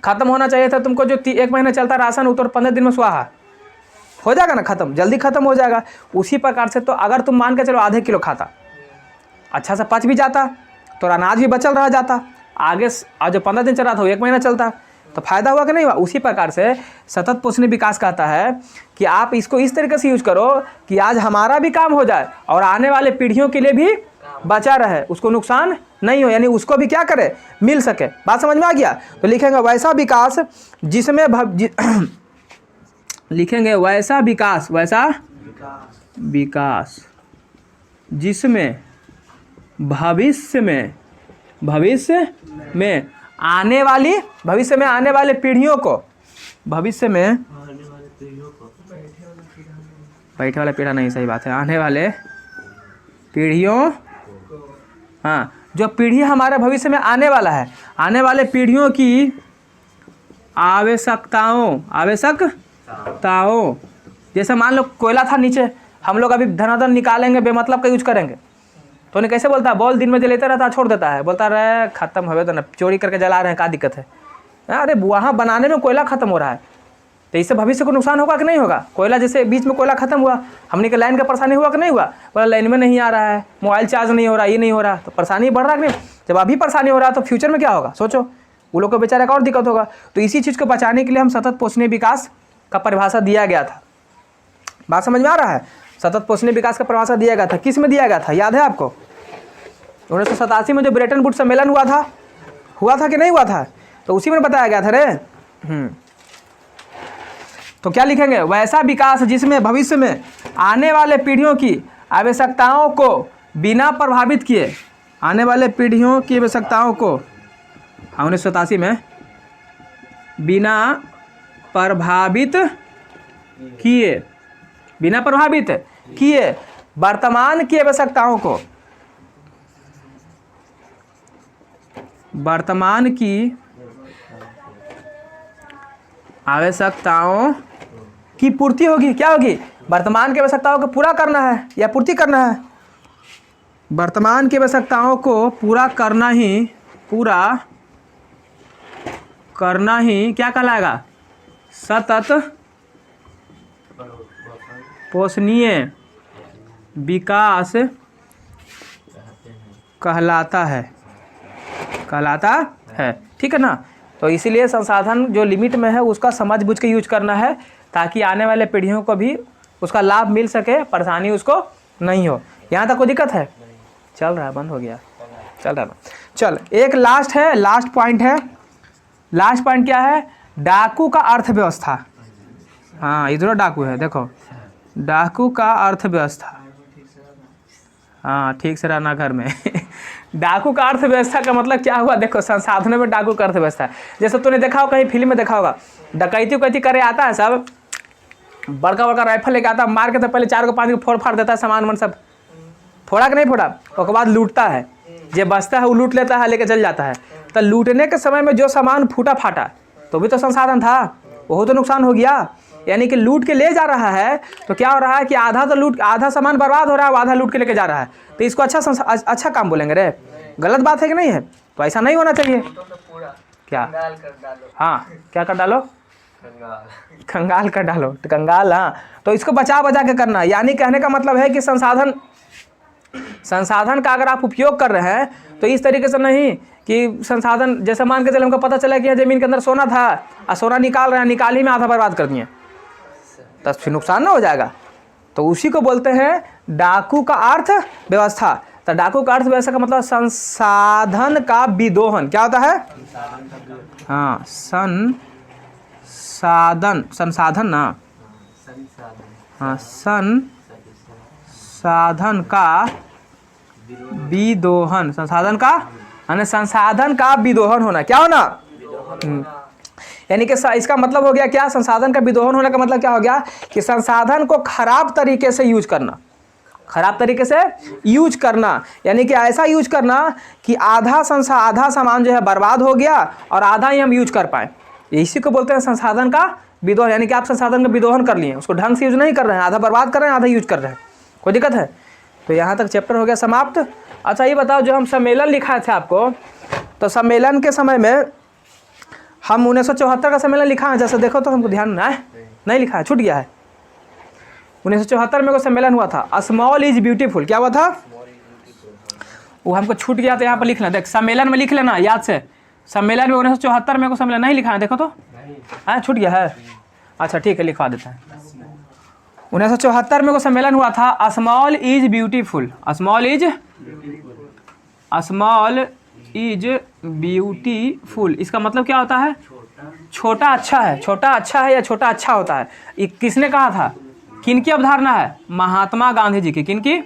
खत्म होना चाहिए था तुमको जो 1 महीना चलता राशन, उतर 15 दिन में स्वाहा हो जाएगा ना, खत्म, जल्दी खत्म हो जाएगा। उसी प्रकार से तो अगर तुम मान के चलो आधे किलो खाता, अच्छा से पच भी जाता तो अनाज भी बचल रह जाता, आगे और जो 15 दिन चल रहा था वो 1 महीना चलता, तो फायदा हुआ कि नहीं हुआ? उसी प्रकार से सतत पोषणीय विकास कहता है कि आप इसको इस तरीके से यूज करो कि आज हमारा भी काम हो जाए और आने वाले पीढ़ियों के लिए भी बचा रहे, उसको नुकसान नहीं हो, यानी उसको भी क्या करे, मिल सके। बात समझ में आ गया? तो लिखेंगे वैसा विकास जिसमें लिखेंगे वैसा विकास जिसमें भविष्य में आने वाले पीढ़ियों को, भविष्य में बैठे वाला पीढ़ा नहीं, सही बात है, आने वाले पीढ़ियों, हाँ, जो पीढ़ी हमारे भविष्य में आने वाला है, आने वाले पीढ़ियों की आवश्यकताओं, जैसे मान लो कोयला था नीचे, हम लोग अभी धनाधन निकालेंगे, बेमतलब का यूज करेंगे, तो उन्हें कैसे बोलता है, बॉल दिन में जलेते रहता है, छोड़ देता है, बोलता रहे खत्म हो गया तो ना, चोरी करके जला रहे हैं, क्या दिक्कत है? अरे वहाँ बनाने में कोयला खत्म हो रहा है, तो इससे भविष्य को नुकसान होगा कि नहीं होगा? कोयला जैसे बीच में कोयला खत्म हुआ, हमने के लाइन का परेशानी हुआ कि नहीं हुआ? बोला लाइन में नहीं आ रहा है, मोबाइल चार्ज नहीं हो रहा, ये नहीं हो रहा, तो परेशानी बढ़ रहा है कि नहीं? जब अभी परेशानी हो रहा है तो फ्यूचर में क्या होगा सोचो, वो लोग को बेचारे का और दिक्कत होगा। तो इसी चीज़ को बचाने के लिए हम सतत पोषणीय विकास का परिभाषा दिया गया था। बात समझ में आ रहा है? सतत पोषणीय विकास का परिभाषा दिया गया था, किस में दिया गया था, याद है आपको? 1987 में जो ब्रेटन वुड्स सम्मेलन हुआ था कि नहीं हुआ था? तो उसी में बताया गया था रे। तो क्या लिखेंगे? वैसा विकास जिसमें भविष्य में आने वाले पीढ़ियों की आवश्यकताओं को बिना प्रभावित किए, आने वाले पीढ़ियों की आवश्यकताओं को 1987 में बिना प्रभावित किए वर्तमान की आवश्यकताओं को वर्तमान की आवश्यकताओं की पूर्ति होगी। क्या होगी? वर्तमान की आवश्यकताओं को पूरा करना है या पूर्ति करना है? वर्तमान की आवश्यकताओं को पूरा करना ही क्या कहलाएगा? सतत पोषणीय विकास कहलाता है। ठीक है ना? तो इसीलिए संसाधन जो लिमिट में है उसका समझ बूझ के यूज करना है, ताकि आने वाले पीढ़ियों को भी उसका लाभ मिल सके, परेशानी उसको नहीं हो। यहाँ तक कोई दिक्कत है? चल रहा है, बंद हो गया, चल रहा है। चल, एक लास्ट पॉइंट है। लास्ट पॉइंट क्या है? डाकू का अर्थव्यवस्था। हाँ, इधर डाकू है, देखो, डाकू का अर्थव्यवस्था। हाँ, ठीक से रहना घर में। डाकू का अर्थव्यवस्था का मतलब क्या हुआ? देखो, संसाधनों में डाकू का अर्थव्यवस्था। जैसे तूने देखा हो, कहीं फिल्म में देखा होगा, डकैती करे आता है सब, बड़का बड़का राइफल लेके आता है, मार के तो पहले 4 को 5 को फोड़ फाड़ देता है, सामान मन सब फोड़ा कि नहीं फोड़ा, उसके बाद लूटता है। जो बचता है वो लूट लेता है, लेके चल जाता है। तो लूटने के समय में जो सामान फूटा फाटा तो भी तो संसाधन था, वो तो नुकसान हो गया। यानी कि लूट के ले जा रहा है तो क्या हो रहा है कि आधा सामान बर्बाद हो रहा है, आधा लूट के लेके जा रहा है। तो इसको अच्छा काम बोलेंगे रे? गलत बात है कि नहीं है? तो ऐसा नहीं होना चाहिए। क्या? हाँ, क्या कर डालो? कंगाल कर डालो, कंगाल। हाँ, तो इसको बचा के करना। यानी कहने का मतलब है कि संसाधन का अगर आप उपयोग कर रहे हैं तो इस तरीके से नहीं कि संसाधन, जैसे मान के चले हमको पता चला कि जमीन के अंदर सोना था और सोना निकाल रहे हैं, निकाल ही में आधा बर्बाद कर दिए, तो फिर नुकसान ना हो जाएगा। तो उसी को बोलते हैं डाकू का अर्थव्यवस्था। तो डाकू का अर्थव्यवस्था का मतलब संसाधन का विदोहन। क्या होता है? हाँ, संसाधन ना, हाँ, संसाधन का विदोहन। संसाधन का विदोहन होना। क्या होना? यानी कि इसका मतलब हो गया क्या? संसाधन का विदोहन होने का मतलब क्या हो गया? कि संसाधन को खराब तरीके से यूज करना। यानी कि ऐसा यूज करना कि आधा सामान जो है बर्बाद हो गया और आधा ही हम यूज कर पाए। इसी को बोलते हैं संसाधन का विदोहन। यानी कि आप संसाधन का विदोहन कर लिए, उसको ढंग से यूज नहीं कर रहे हैं, आधा बर्बाद कर रहे हैं, आधा यूज कर रहे हैं। कोई दिक्कत है? तो यहाँ तक चैप्टर हो गया समाप्त। अच्छा, ये बताओ, जो हम सम्मेलन लिखा था आपको, तो सम्मेलन के समय में हम 1974 का सम्मेलन लिखा है। जैसे देखो तो हमको ध्यान नहीं लिखा है, छूट गया है। 1974 में को सम्मेलन हुआ था, स्मॉल इज ब्यूटीफुल। क्या हुआ था? वो हमको छूट गया, तो यहाँ पर लिखना। देख, सम्मेलन में लिख लेना याद से। सम्मेलन में 1974 में को सम्मेलन नहीं लिखा है, देखो तो। छूट गया है? अच्छा, ठीक है, लिखवा देते हैं। 1974 में को सम्मेलन हुआ था, small is beautiful. Small is beautiful. इसका मतलब क्या होता है? छोटा अच्छा है। छोटा अच्छा है या छोटा अच्छा होता है? ये किसने कहा था? किनकी अवधारणा है? महात्मा गांधी जी की। किनकी?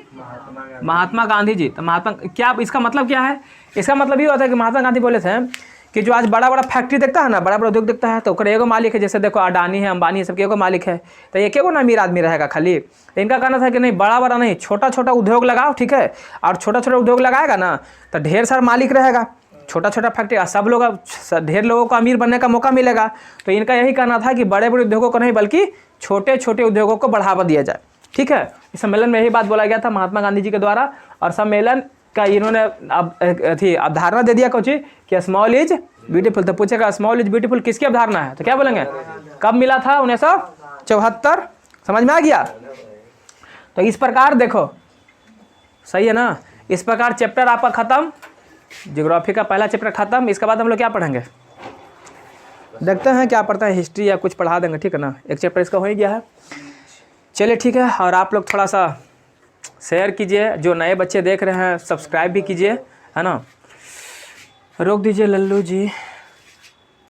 महात्मा गांधी जी। तो क्या इसका मतलब क्या है? इसका मतलब ये होता है कि महात्मा गांधी बोले थे कि जो आज बड़ा बड़ा फैक्ट्री देखता है ना, बड़ा बड़ा उद्योग देखता है, तो ओकर एगो मालिक है। जैसे देखो, अडानी है, अंबानी है, सबके एगो मालिक है। तो एक एगो ना अमीर आदमी रहेगा खाली। तो इनका कहना था कि नहीं, बड़ा नहीं, छोटा उद्योग लगाओ, ठीक है। और छोटा उद्योग लगाएगा ना तो ढेर सारा मालिक रहेगा। छोटा फैक्ट्री, सब लोग, ढेर लोगों को अमीर बनने का मौका मिलेगा। तो इनका यही कहना था कि बड़े उद्योगों को नहीं, बल्कि छोटे उद्योगों को बढ़ावा दिया जाए, ठीक है। इस सम्मेलन में यही बात बोला गया था महात्मा गांधी जी के द्वारा। और सम्मेलन का इन्होंने अवधारणा दे दिया कुछ कि स्मॉल इज ब्यूटीफुल। तो पूछेगा स्मॉल इज ब्यूटीफुल किसकी अवधारणा है? तो क्या बोलेंगे? कब मिला था? 1974। समझ में आ गया? तो इस प्रकार देखो, सही है ना? इस प्रकार चैप्टर आपका खत्म, ज्योग्राफी का पहला चैप्टर खत्म। इसके बाद हम लोग क्या पढ़ेंगे? देखते हैं क्या पढ़ते हैं, हिस्ट्री या कुछ पढ़ा देंगे, ठीक है ना। एक चैप्टर इसका हो ही गया है। चलिए, ठीक है। और आप लोग थोड़ा सा शेयर कीजिए, जो नए बच्चे देख रहे हैं सब्सक्राइब भी कीजिए, है ना। रोक दीजिए लल्लू जी।